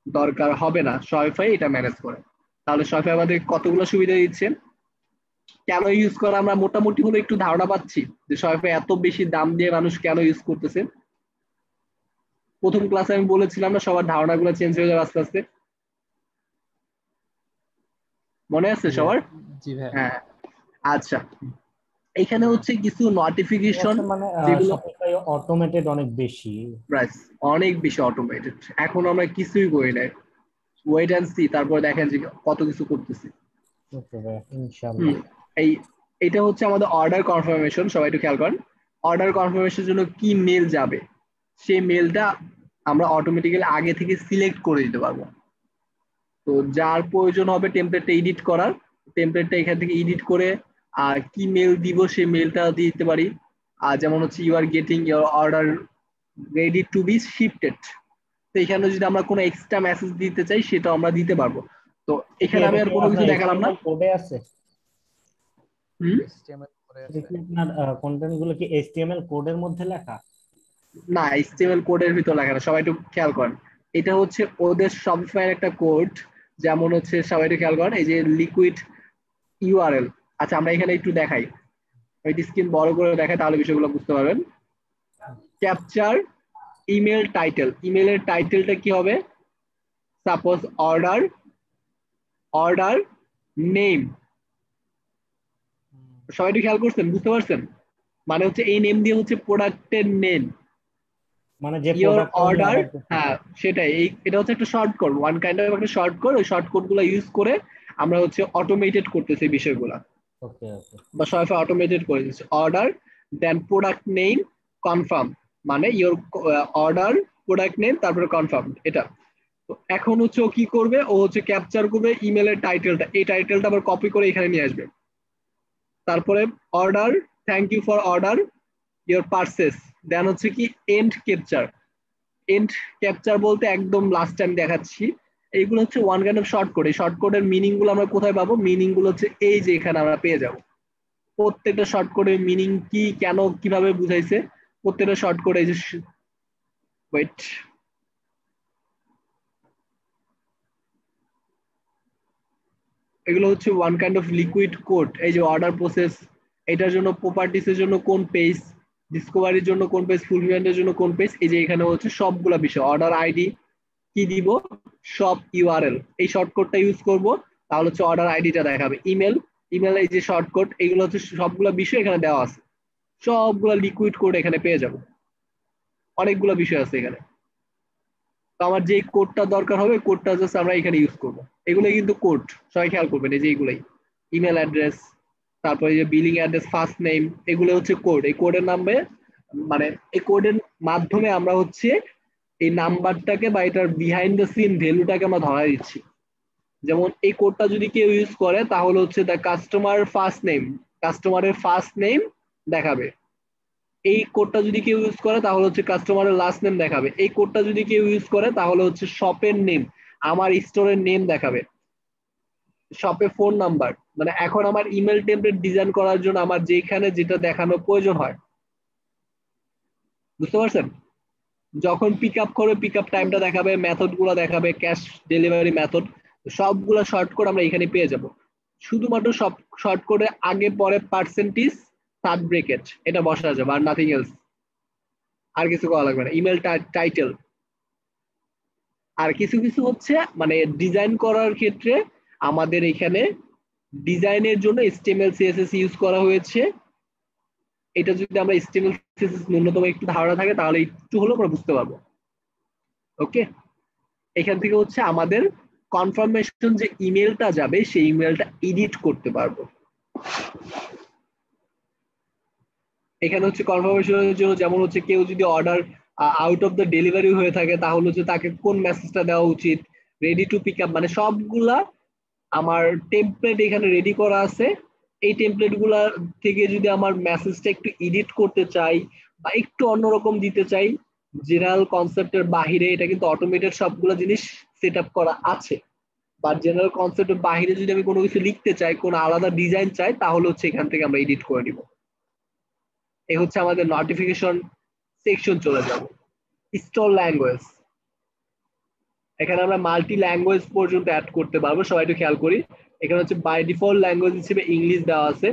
দরকার হবে না, শপিফাই এটা ম্যানেজ করে। তাহলে শপিফাই আমাদের কতগুলো সুবিধা দিচ্ছে। কেন ইউজ করা আমরা মোটামুটি হলে একটু ধারণা পাচ্ছি, যে শপিফাই এত বেশি দাম দিয়ে মানুষ কেন ইউজ করতেছে। প্রথম ক্লাসে আমি বলেছিলাম না, সবার ধারণাগুলো চেঞ্জ হয়ে যাবে আস্তে আস্তে, মনে আছে জি ভাই। সবার? জি ভাই। হ্যাঁ, আচ্ছা, এখানে হচ্ছে কিছু নোটিফিকেশন, মানে যেগুলো শপিফাই অটোমেটেড অনেক বেশি। প্রাইস অনেক বেশি অটোমেটেড। এখন আমরা কিছুই করি নাই, ওয়েট অ্যান্ড সি, তারপর দেখেন যে কত কিছু করতেছি। ওকে ভাই, ইনশাআল্লাহ। এই এটা হচ্ছে আমাদের অর্ডার কনফার্মেশন। সবাই একটু খেয়াল করেন, অর্ডার কনফার্মেশনের জন্য কি মেল যাবে সেই মেলটা আমরা অটোমেটিক্যালি আগে থেকে সিলেক্ট করে দিতে পারবো। তো যার প্রয়োজন হবে টেমপ্লেটটা এডিট করার, টেমপ্লেটটা এখান থেকে এডিট করে আর কি মেল দিব সেই মেলটা দিতে পারি। আর যেমন হচ্ছে you are getting your order ready to be shifted, তো এখানে যদি আমরা কোনো এক্সট্রা মেসেজ দিতে চাই সেটা আমরা দিতে পারবো। তো এখানে আমি আর কোনো কিছু দেখালাম না। কোডে আছে HTML করে এটা আছে। কি আপনার কন্টেন্ট গুলো কি HTML কোডের মধ্যে লেখা? না, HTML কোডের ভিতর লেখা না, সবাই একটু খেয়াল করেন। এটা হচ্ছে ওদের শপিফাইয়ের একটা কোড। যেমন হচ্ছে সবাই একটু খেয়াল করেন, এই যে লিকুইড ইউআরএল। আচ্ছা আমরা এখানে একটু দেখাই, ওই স্ক্রিন বড় করে দেখাই তাহলে বিষয়গুলো বুঝতে পারবেন। ক্যাপচার ইমেল টাইটেল, ইমেলের টাইটেলটা কি হবে? Suppose order name. সবাই একটু খেয়াল করছেন, বুঝতে পারছেন? মানে হচ্ছে এই নেম দিয়ে হচ্ছে প্রোডাক্টের নেম, মানে যে ইওর প্রোডাক্ট অর্ডার। হ্যাঁ সেটাই, এটা হচ্ছে একটা short code, one kind of একটা শর্ট কোড। ওই শর্ট কোড গুলো ইউজ করে আমরা হচ্ছে অটোমেটেড করতেছি বিষয়গুলো, ওকে ওকে বা সবাই অটোমেটেড করে দিচ্ছে। অর্ডার দেন প্রোডাক্ট নেম কনফার্ম, মানে ইওর অর্ডার প্রোডাক্ট নেম তারপরে কনফার্ম। এটা তো এখন হচ্ছে ও কি করবে, ও হচ্ছে ক্যাপচার করবে ইমেলের টাইটেলটা, এই টাইটেলটা আবার কপি করে এখানে নিয়ে আসবে। তারপরে order thank you for order your purchase, then হচ্ছে কি এন্ড ক্যাপচার। এন্ড ক্যাপচার বলতে একদম লাস্ট টাইম দেখাচ্ছি, এইগুলো হচ্ছে one kind of short code. এই শর্ট কোডের মিনিং গুলো আমরা কোথায় পাবো? মিনিং গুলো হচ্ছে এই যে এখানে আমরা পেয়ে যাবো। প্রত্যেকটা শর্ট কোডের মিনিং কি, কেন, কিভাবে বুঝাইছে প্রত্যেকটা শর্ট কোড। এই যে ওয়েট, এগুলো হচ্ছে one kind of liquid code. এই যে অর্ডার প্রসেস, এটার জন্য প্রপার্টিসের জন্য কোন পেজ, ডিসকভারির জন্য কোন পেজ, ফুলফিলমেন্টের জন্য কোন পেজ, এই যে এখানে হচ্ছে সবগুলা বিষয়। অর্ডার আইডি কি দিব? সব ইউআরএল, এই শর্টকোডটা ইউজ করব, তাহলে হচ্ছে অর্ডার আইডিটা দেখাবে। ইমেল, ইমেল এই যে শর্টকোড, এগুলো হচ্ছে সবগুলা বিষয় এখানে দেওয়া আছে। সবগুলা লিকুইড কোড এখানে পেয়ে যাবো, অনেকগুলো বিষয় আছে এখানে। তো আমার যে কোডটা দরকার হবে কোডটা জাস্ট আমরা এখানে ইউজ করব। এগুলো কিন্তু কোড, সবাই খেয়াল করবেন, এই যে এগুলাই ইমেল অ্যাড্রেস, তারপরে যে বিলিং অ্যাড্রেস, ফার্স্ট নেম, এগুলো হচ্ছে কোড। এই কোডের নামে মানে এই কোডের মাধ্যমে আমরা হচ্ছে এই নাম্বারটাকে বা এটার বিহাইন্ড দ্য সিন ভ্যালুটাকে আমরা ধরা দিচ্ছি। যেমন এই কোডটা যদি কেউ ইউজ করে তাহলে হচ্ছে দ্য কাস্টমার ফার্স্ট নেম, কাস্টমারের ফার্স্ট নেম দেখাবে। এই কোডটা যদি কেউ ইউজ করে তাহলে হচ্ছে কাস্টমারের লাস্ট নেম দেখাবে। এই কোডটা যদি কেউ ইউজ করে তাহলে হচ্ছে শপের নেম, আমার স্টোরের নেম দেখাবে। শপে ফোন নাম্বার, মানে এখন আমার ইমেল টেমপ্লেট ডিজাইন করার জন্য আমার যেখানে যেটা দেখানোর প্রয়োজন হয়, বুঝতে পারছেন? যখন পিক আপ করবে পিক আপ টাইমটা দেখাবে, মেথড গুলো দেখাবে, ক্যাশ ডেলিভারি মেথড, সবগুলো শর্ট কোড আমরা এখানে পেয়ে যাব। শুধুমাত্র সব শর্ট কোডে আগে পরে পার্সেন্টেজ সাব ব্রেকেট এটা বসা যাবে, আর নাথিং এলস, আর কিছু করা লাগবে না। ইমেল টাইটেল, আর কিছু কিছু হচ্ছে মানে ডিজাইন করার ক্ষেত্রে আমাদের এখানে ডিজাইনের জন্য HTML CSS ইউজ করা হয়েছে। এটা যদি আমরা HTML CSS ন্যূনতম একটু ধারণা থাকে তাহলে একটু হলেও আমরা বুঝতে পারবো। ওকে, এখান থেকে হচ্ছে আমাদের কনফার্মেশন যে ইমেলটা যাবে সেই ইমেলটা এডিট করতে পারবো। এখানে হচ্ছে কনফার্মেশনের জন্য যেমন হচ্ছে কেউ যদি order out of the delivery হয়ে থাকে তাহলে হচ্ছে তাকে কোন মেসেজটা দেওয়া উচিত, রেডি টু পিক আপ, মানে সবগুলা আমার টেমপ্লেট এখানে রেডি করা আছে। এই টেমপ্লেট গুলা থেকে যদি আমার মেসেজটা একটু এডিট করতে চাই বা একটু অন্যরকম দিতে চাই জেনারেল কনসেপ্টের বাহিরে, এটা কিন্তু অটোমেটেড সবগুলো জিনিস সেট আপ করা আছে। বা জেনারেল কনসেপ্টের বাহিরে যদি আমি কোনো কিছু লিখতে চাই, কোনো আলাদা ডিজাইন চাই, তাহলে হচ্ছে এখান থেকে আমরা এডিট করে নিব। এই হচ্ছে আমাদের নোটিফিকেশন সেকশন। চলে যাব স্টোর ল্যাঙ্গুয়েজ, এখানে আমরা মাল্টি ল্যাঙ্গুয়েজ পর্যন্ত অ্যাড করতে পারবো। সবাই একটু খেয়াল করি, এখানে হচ্ছে বাই ডিফল্ট ল্যাঙ্গুয়েজ হিসেবে ইংলিশ দেওয়া আছে।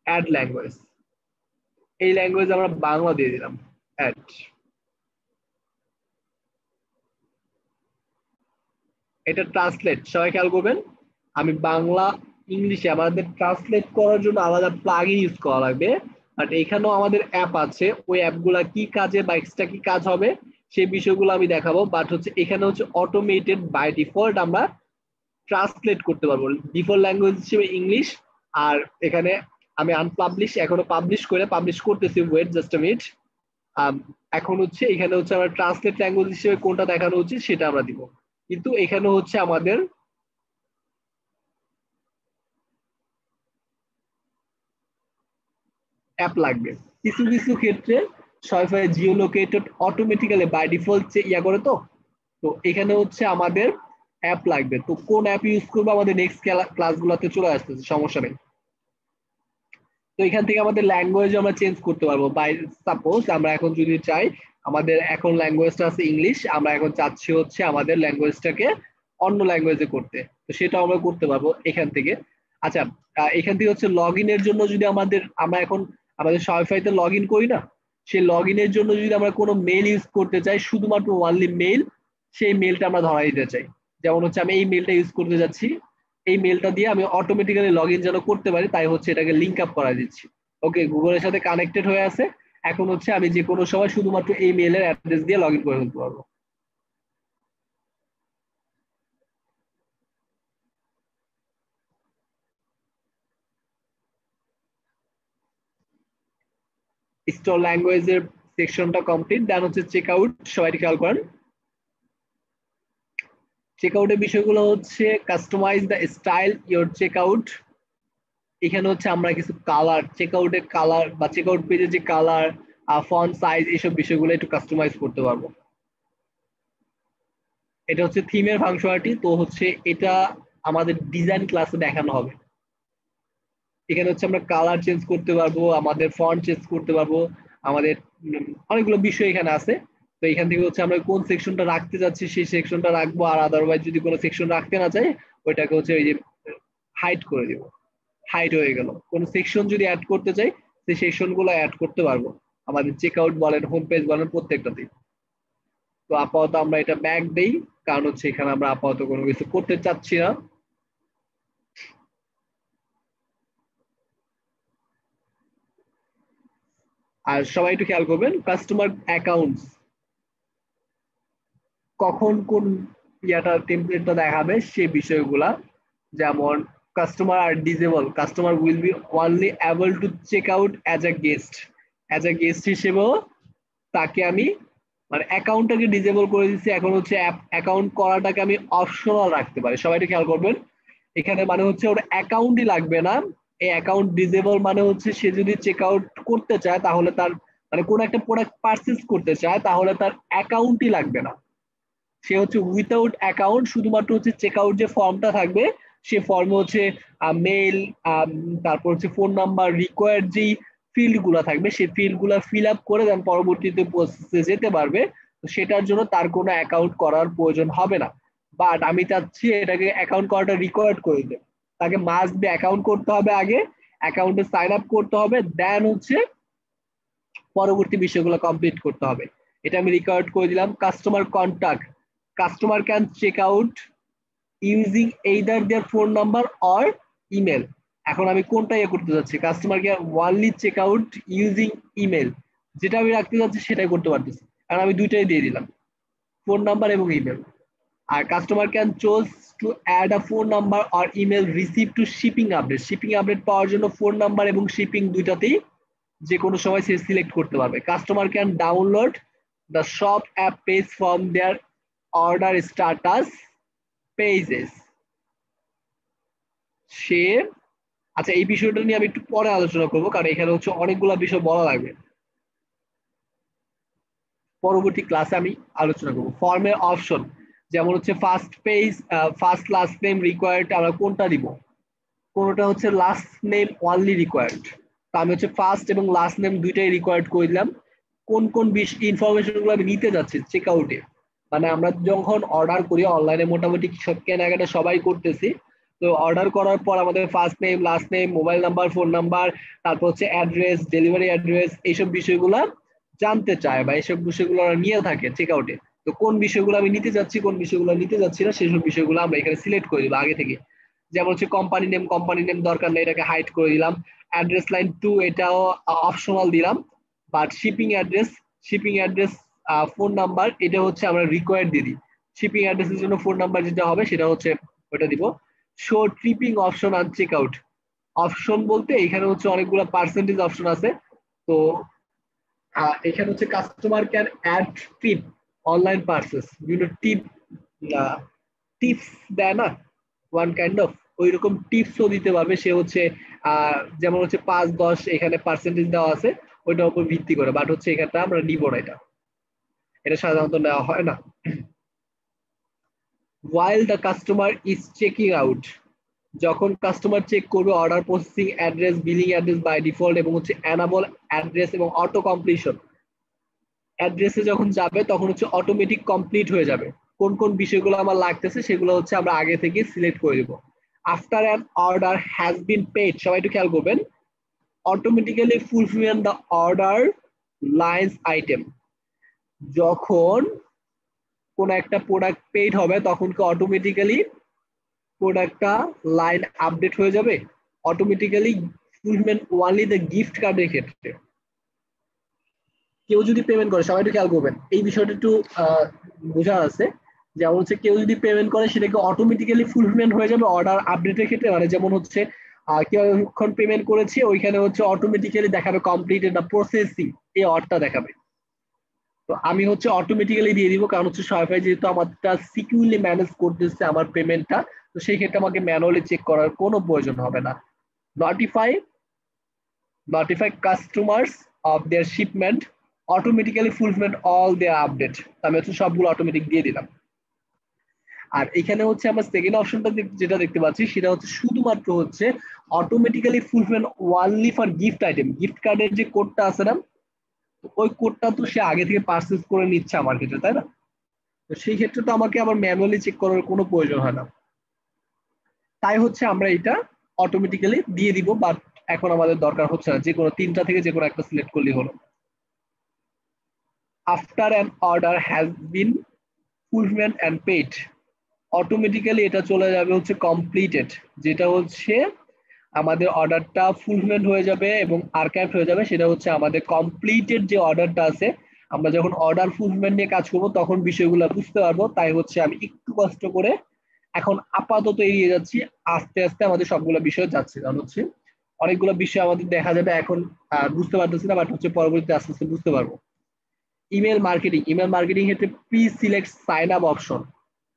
অ্যাড ল্যাঙ্গুয়েজ, এই ল্যাঙ্গুয়েজ আমরা বাংলা দিয়ে দিলাম অ্যাড। এটা ট্রান্সলেট, সবাই খেয়াল করবেন, আমি বাংলা ইংলিশে আমাদের ট্রান্সলেট করার জন্য আলাদা প্লাগইন ইউজ করা লাগবে। বাট এখানেও আমাদের অ্যাপ আছে, ওই অ্যাপগুলা কি কাজে বা এক্সট্রা কি কাজ হবে সেই বিষয়গুলো আমি দেখাবো। বাট হচ্ছে এখানে হচ্ছে অটোমেটেড বাই ডিফল্ট আমরা ট্রান্সলেট করতে পারবো, ডিফল্ট ল্যাঙ্গুয়েজ হিসেবে ইংলিশ। আর এখানে আমি আনপাবলিশ এখনো পাবলিশ করতেছি, ওয়েট জাস্ট আ মিনিট। এখন হচ্ছে এখানে হচ্ছে আমরা ট্রান্সলেট ল্যাঙ্গুয়েজ হিসেবে কোনটা দেখানো উচিত সেটা আমরা দিব, কিন্তু এখানে হচ্ছে আমাদের অ্যাপ লাগবে। কিছু কিছু ক্ষেত্রে Shopify geo located automatically by default ইয়া করে, তো তো এখানে হচ্ছে আমাদের অ্যাপ লাগবে। তো কোন অ্যাপ ইউজ করবো আমাদের নেক্সট ক্লাসগুলোতে চলে আসতেছে, সমস্যা নেই। তো এখান থেকে আমাদের ল্যাঙ্গুয়েজ আমরা চেঞ্জ করতে পারবো। বাই সাপোজ আমরা এখন যদি চাই, আমাদের এখন ল্যাঙ্গুয়েজটা আছে ইংলিশ, আমরা এখন চাচ্ছি হচ্ছে আমাদের ল্যাঙ্গুয়েজটাকে অন্য ল্যাঙ্গুয়েজে করতে, তো সেটা আমরা করতে পারবো এখান থেকে। আচ্ছা, এখান থেকে হচ্ছে লগ ইনের জন্য যদি আমরা এখন আমাদের শপিফাইতে লগ ইন করি না, সেই লগ ইনের জন্য যদি আমরা কোনো মেল ইউজ করতে চাই, শুধুমাত্র ওনলি মেল, সেই মেলটা আমরা ধরা দিতে চাই। যেমন হচ্ছে আমি এই মেলটা ইউজ করতে যাচ্ছি, এই মেলটা দিয়ে আমি অটোমেটিক্যালি লগ ইন যেন করতে পারি, তাই হচ্ছে এটাকে লিঙ্ক আপ করা দিচ্ছি। ওকে, গুগলের সাথে কানেক্টেড হয়ে আছে, এখন হচ্ছে আমি যে কোনো সময় শুধুমাত্র এই মেলের অ্যাড্রেস দিয়ে লগ ইন করে ফেলতে পারবো। স্টোর ল্যাঙ্গুয়েজের সেকশনটা কমপ্লিট, দেন হচ্ছে চেক আউট। সবাই খেয়াল করেন, চেক আউটের বিষয়গুলো হচ্ছে customize the style your checkout. এখানে হচ্ছে আমরা কিছু কালার, চেক আউটের কালার বা চেক আউট পেজের যে কালার, ফন্ট সাইজ, এইসব বিষয়গুলো একটু কাস্টমাইজ করতে পারবো। এটা হচ্ছে থিমের ফাংশনালিটি, তো হচ্ছে এটা আমাদের ডিজাইন ক্লাসে দেখানো হবে। এখানে হচ্ছে আমরা কালার চেঞ্জ করতে পারবো, আমাদের ফন্ট চেঞ্জ করতে পারবো, আমাদের অনেকগুলো বিষয় এখানে আছে। তো এখান থেকে হচ্ছে আমরা কোন সেকশনটা রাখতে যাচ্ছি সেই সেকশনটা রাখবো, আর আদারওয়াইজ যদি কোনো সেকশন রাখতে না চাই ওইটাকে হচ্ছে ওই যে হাইড করে দিব, হাইড হয়ে গেল। কোন সেকশন যদি অ্যাড করতে চাই সেই সেকশন গুলো অ্যাড করতে পারবো আমাদের চেক আউট বলেন, হোম পেজ বলেন, প্রত্যেকটাতেই। তো আপাতত আমরা এটা ব্যাক দেই, কারণ হচ্ছে এখানে আমরা আপাতত কোনো কিছু করতে চাচ্ছি না। আর সবাই একটু খেয়াল করবেন, কাস্টমার অ্যাকাউন্টস কখন কোন ইয়াটা টেমপ্লেটটা দেখাবে সেই বিষয়গুলা, যেমন কাস্টমার আর disable, customer will be only able to check out as a guest হিসেবেও তাকে আমি মানে অ্যাকাউন্টটাকে ডিসেবল করে দিচ্ছি। এখন হচ্ছে অ্যাকাউন্ট করাটাকে আমি অপশনাল রাখতে পারি। সবাই একটু খেয়াল করবেন, এখানে মানে হচ্ছে ওর অ্যাকাউন্টই লাগবে না। এই অ্যাকাউন্ট ডিসেবল মানে হচ্ছে সে যদি চেক আউট করতে চায়, তাহলে তার মানে কোন একটা প্রোডাক্ট পারচেজ করতে চায়, তাহলে তার অ্যাকাউন্টই লাগবে না। সে হচ্ছে উইথাউট অ্যাকাউন্ট, শুধুমাত্র হচ্ছে চেক আউট যে ফর্মটা থাকবে সে ফর্মে হচ্ছে মেল, তারপর হচ্ছে ফোন নাম্বার, রিকোয়ার্ড যেই ফিল্ড গুলা থাকবে সেই ফিল্ড গুলা ফিল আপ করে দেন পরবর্তীতে প্রসেসে যেতে পারবে। তো সেটার জন্য তার কোনো অ্যাকাউন্ট করার প্রয়োজন হবে না। বাট আমি চাচ্ছি এটাকে অ্যাকাউন্ট করাটা রিকোয়ার্ড করে দিতে, তাকে মাস্ট বি অ্যাকাউন্ট করতে হবে, আগে অ্যাকাউন্টে সাইন আপ করতে হবে, দেন হচ্ছে পরবর্তী বিষয়গুলো কমপ্লিট করতে হবে। এটা আমি রিকোয়ার্ড করে দিলাম। Customer contact, customer can check out using either their phone number or email. এখন আমি কোনটা ইয়ে করতে যাচ্ছি, customer can only check out using email, যেটা আমি রাখতে যাচ্ছি সেটাই করতে পারতেছি, কারণ আমি দুইটাই দিয়ে দিলাম, ফোন নাম্বার এবং ইমেল। আর customer can choose to add a phone number or email receive to shipping update, shipping update পাওয়ার জন্য ফোন নাম্বার এবং শিপিং দুইটাতেই যে কোনো সময় সে সিলেক্ট করতে পারবে। Customer can download the shop app page from their order status pages. সে আচ্ছা, এই বিষয়টা নিয়ে আমি একটু পরে আলোচনা করবো, কারণ এখানে হচ্ছে অনেকগুলা বিষয় বলা লাগবে, পরবর্তী ক্লাসে আমি আলোচনা করবো। ফর্মের অপশন যেমন হচ্ছে first page, first last name required, আমরা কোনটা দিব, কোনটা হচ্ছে লাস্ট নেম অনলি রিকোয়ার্ড, তো আমি হচ্ছে ফার্স্ট এবং লাস্ট নেম দুইটাই রিকোয়ার্ড করে দিলাম। কোন কোন ইনফরমেশন গুলো আমি নিতে যাচ্ছি চেক আউটে, মানে আমরা যখন অর্ডার করি অনলাইনে মোটামুটি সব কেনাকাটা সবাই করতেছি, তো অর্ডার করার পর আমাদের first name, last name, mobile number, phone number, তারপর হচ্ছে অ্যাড্রেস, ডেলিভারি অ্যাড্রেস, এইসব বিষয়গুলো জানতে চায় বা এইসব বিষয়গুলো নিয়ে থাকে চেক আউটে। তো কোন বিষয়গুলো আমি নিতে যাচ্ছি, কোন বিষয়গুলো নিতে যাচ্ছি না, সেসব বিষয়গুলো আমরা এখানে সিলেক্ট করে দিব আগে থেকে। যেমন হচ্ছে কোম্পানি নেম দরকার নেই, এটাকে হাইড করে দিলাম। অ্যাড্রেস লাইন 2 এটাও অপশনাল দিলাম। But shipping address phone number, এটা হচ্ছে আমরা রিকোয়ার্ড দিয়ে দিই। শিপিং অ্যাড্রেসের জন্য ফোন নাম্বার যেটা হবে সেটা হচ্ছে ওটা দিব। শো ট্রিপিং অপশন আর চেক আউট অপশন বলতে এখানে হচ্ছে অনেকগুলো পার্সেন্টেজ অপশন আছে। তো এখানে হচ্ছে customer can add tip online purchase, বিভিন্ন টিপ টিপস দেয় না ওয়ান কাইন্ড অফ, ওই রকম টিপসও দিতে পারবে সে হচ্ছে যেমন হচ্ছে 5-10 এখানে পার্সেন্টেজ দেওয়া আছে ওইটার উপর ভিত্তি করে, বাট হচ্ছে এখানটা আমরা নিব না, এটা সাধারণত নেওয়া হয় না। while the customer is checking out, যখন কাস্টমার চেক করবে order processing address, billing address by default এবং হচ্ছে অ্যানাবল অ্যাড্রেস এবং অটো কমপ্লিশন, অ্যাড্রেসে যখন যাবে তখন হচ্ছে অটোমেটিক কমপ্লিট হয়ে যাবে। কোন কোন বিষয়গুলো আমার লাগতেছে সেগুলো হচ্ছে আমরা আগে থেকে সিলেক্ট করে দেব। After an order has been paid, সবাই একটু খেয়াল করবেন, automatically fulfill the order lines item, যখন কোন একটা প্রোডাক্ট পেড হবে তখন কি অটোমেটিক্যালি প্রোডাক্টটা লাইন আপডেট হয়ে যাবে, automatically fulfilment only the gift কার্ডের ক্ষেত্রে। কেউ যদি পেমেন্ট করে, সবাই একটু খেয়াল করবেন এই বিষয়টা একটু বোঝা আছে, যেমন হচ্ছে কেউ যদি পেমেন্ট করে সেটাকে অটোমেটিক্যালি ফুলফিলমেন্ট হয়ে যাবে অর্ডার আপডেটের ক্ষেত্রে, মানে যেমন হচ্ছে কেউ এখন পেমেন্ট করেছে ওইখানে হচ্ছে অটোমেটিক্যালি দেখাবে কমপ্লিটেড দ্য প্রসেসিং, এই অর্ডারটা দেখাবে। তো আমি হচ্ছে অটোমেটিক্যালি দিয়ে দিব, কারণ হচ্ছে শপিফাই যেহেতু আমারটা সিকিউরলি ম্যানেজ করতেছে আমার পেমেন্টটা, তো সেই ক্ষেত্রে আমাকে ম্যানুয়ালি চেক করার কোনো প্রয়োজন হবে না। notify customers of their shipment automatically fulfillment all their update, আমি হচ্ছে সবগুলো অটোমেটিক দিয়ে দিলাম। আর এখানে হচ্ছে আমরা সেকেন্ড অপশনটা যেটা দেখতে পাচ্ছি সেটা হচ্ছে শুধুমাত্র হচ্ছে automatically fulfilment only for gift item, gift কার্ডের যে কোডটা আছে না, ওই কোডটা তো সে আগে থেকে পারচেজ করে নিচ্ছে আমার ক্ষেত্রে, তাই না? তো সেই ক্ষেত্রে তো আমাকে আবার ম্যানুয়ালি চেক করার কোনো প্রয়োজন হয় না, তাই হচ্ছে আমরা এটা অটোমেটিক্যালি দিয়ে দিব, বাট এখন আমাদের দরকার হচ্ছে না, যে কোনো তিনটা থেকে যে কোনো একটা সিলেক্ট করলেই হলো। After an order has been fulfillment and paid, automatically এটা চলে যাবে হচ্ছে কমপ্লিটেড, যেটা হচ্ছে আমাদের অর্ডারটা ফুলফিলমেন্ট হয়ে যাবে এবং আর্কাইভ হয়ে যাবে, সেটা হচ্ছে আমাদের কমপ্লিটেড যে অর্ডারটা আছে। আমরা যখন অর্ডার ফুলফিলমেন্ট নিয়ে কাজ করবো তখন বিষয়গুলো বুঝতে পারবো, তাই হচ্ছে আমি একটু কষ্ট করে এখন আপাতত এড়িয়ে যাচ্ছি, আস্তে আস্তে আমাদের সবগুলো বিষয় যাচ্ছে, কারণ হচ্ছে অনেকগুলো বিষয় আমাদের দেখা যাবে এখন বুঝতে পারতেছি না, বাট হচ্ছে পরবর্তীতে আস্তে আস্তে বুঝতে পারবো। ইমেল মার্কেটিং ক্ষেত্রে pre select sign up option,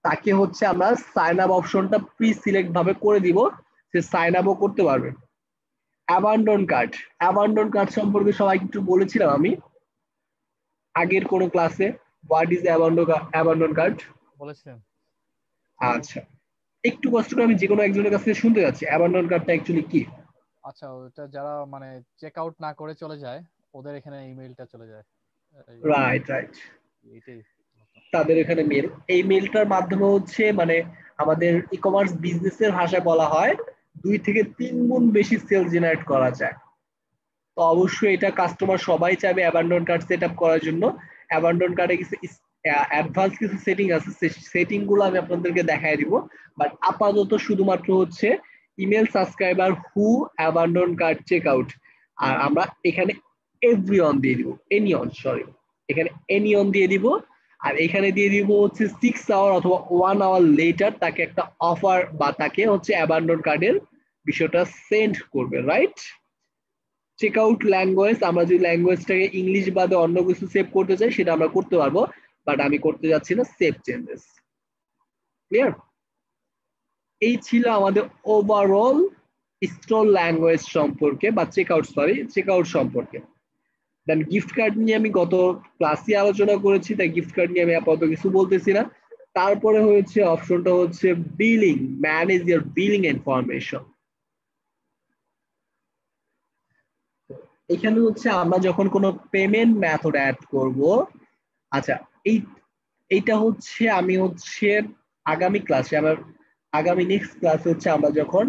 তাকে হচ্ছে আমরা সাইন আপ অপশনটা প্রি সিলেক্ট ভাবে করে দিব, সে সাইন আপও করতে পারবে। অ্যাবান্ডন কার্ড সম্পর্কে সবাই একটু বলেছিলাম আমি আগের কোন ক্লাসে, হোয়াট ইজ অ্যাবান্ডন কার্ড বলেছিলেন। আচ্ছা, একটু কষ্ট করে আমি যে কোনো একজনের কাছে শুনতে যাচ্ছি অ্যাবান্ডন কার্ডটা অ্যাকচুয়ালি কি। আচ্ছা, ওটা যারা মানে চেক আউট না করে চলে যায় ওদের এখানে ইমেলটা চলে যায়। রাইট এটাই তাদের এখানে মেল, এই মেলটার মাধ্যমে হচ্ছে মানে আমাদের ই কমার্স বিজনেসের ভাষায় বলা হয় 2 থেকে 3 গুণ বেশি সেল জেনারেট করা যায়। তো অবশ্যই এটা কাস্টমার সবাই চাইবে অ্যাবান্ডন কার্ড সেট আপ করার জন্য। অ্যাবান্ডন কার্ডে কিছু অ্যাডভান্স কিছু সেটিং আছে, সেটিং গুলো আমি আপনাদেরকে দেখাই দিব, বাট আপাতত শুধুমাত্র হচ্ছে ইমেল সাবস্ক্রাইবার হু অ্যাবান্ডন কার্ড চেক আউট, আর আমরা এখানে এভরিওয়ান দিয়ে দিব, এখানে এনিয়ন দিয়ে দিব, আর এখানে দিয়ে দিব হচ্ছে 6 আওয়ার অথবা 1 আওয়ার লেটার তাকে একটা অফার বা তাকে হচ্ছে অ্যাবান্ডন কার্ডের বিষয়টা সেন্ড করবে, রাইট? চেক আউট ল্যাঙ্গুয়েজ, আমরা যদি ল্যাঙ্গুয়েজটাকে ইংলিশ বাদে অন্য কিছু সেভ করতে চাই সেটা আমরা করতে পারবো, বাট আমি করতে যাচ্ছি না, সেভ চেঞ্জেস। ক্লিয়ার? এই ছিল আমাদের ওভারঅল স্টোর ল্যাঙ্গুয়েজ সম্পর্কে বা চেক আউট সম্পর্কে। দেন গিফট কার্ড নিয়ে আমি গত ক্লাসে আলোচনা করেছি, তাই গিফট কার্ড নিয়ে আমি আপাতত কিছু বলতেছি না। তারপরে হচ্ছে অপশনটা হচ্ছে বিলিং, ম্যানেজ ইয়ার বিলিং ইনফরমেশন। এখানে হচ্ছে আমরা যখন কোনো পেমেন্ট মেথড অ্যাড করব, আচ্ছা এইটা হচ্ছে আমি হচ্ছে আগামী ক্লাসে আগামী নেক্সট ক্লাসে হচ্ছে আমরা যখন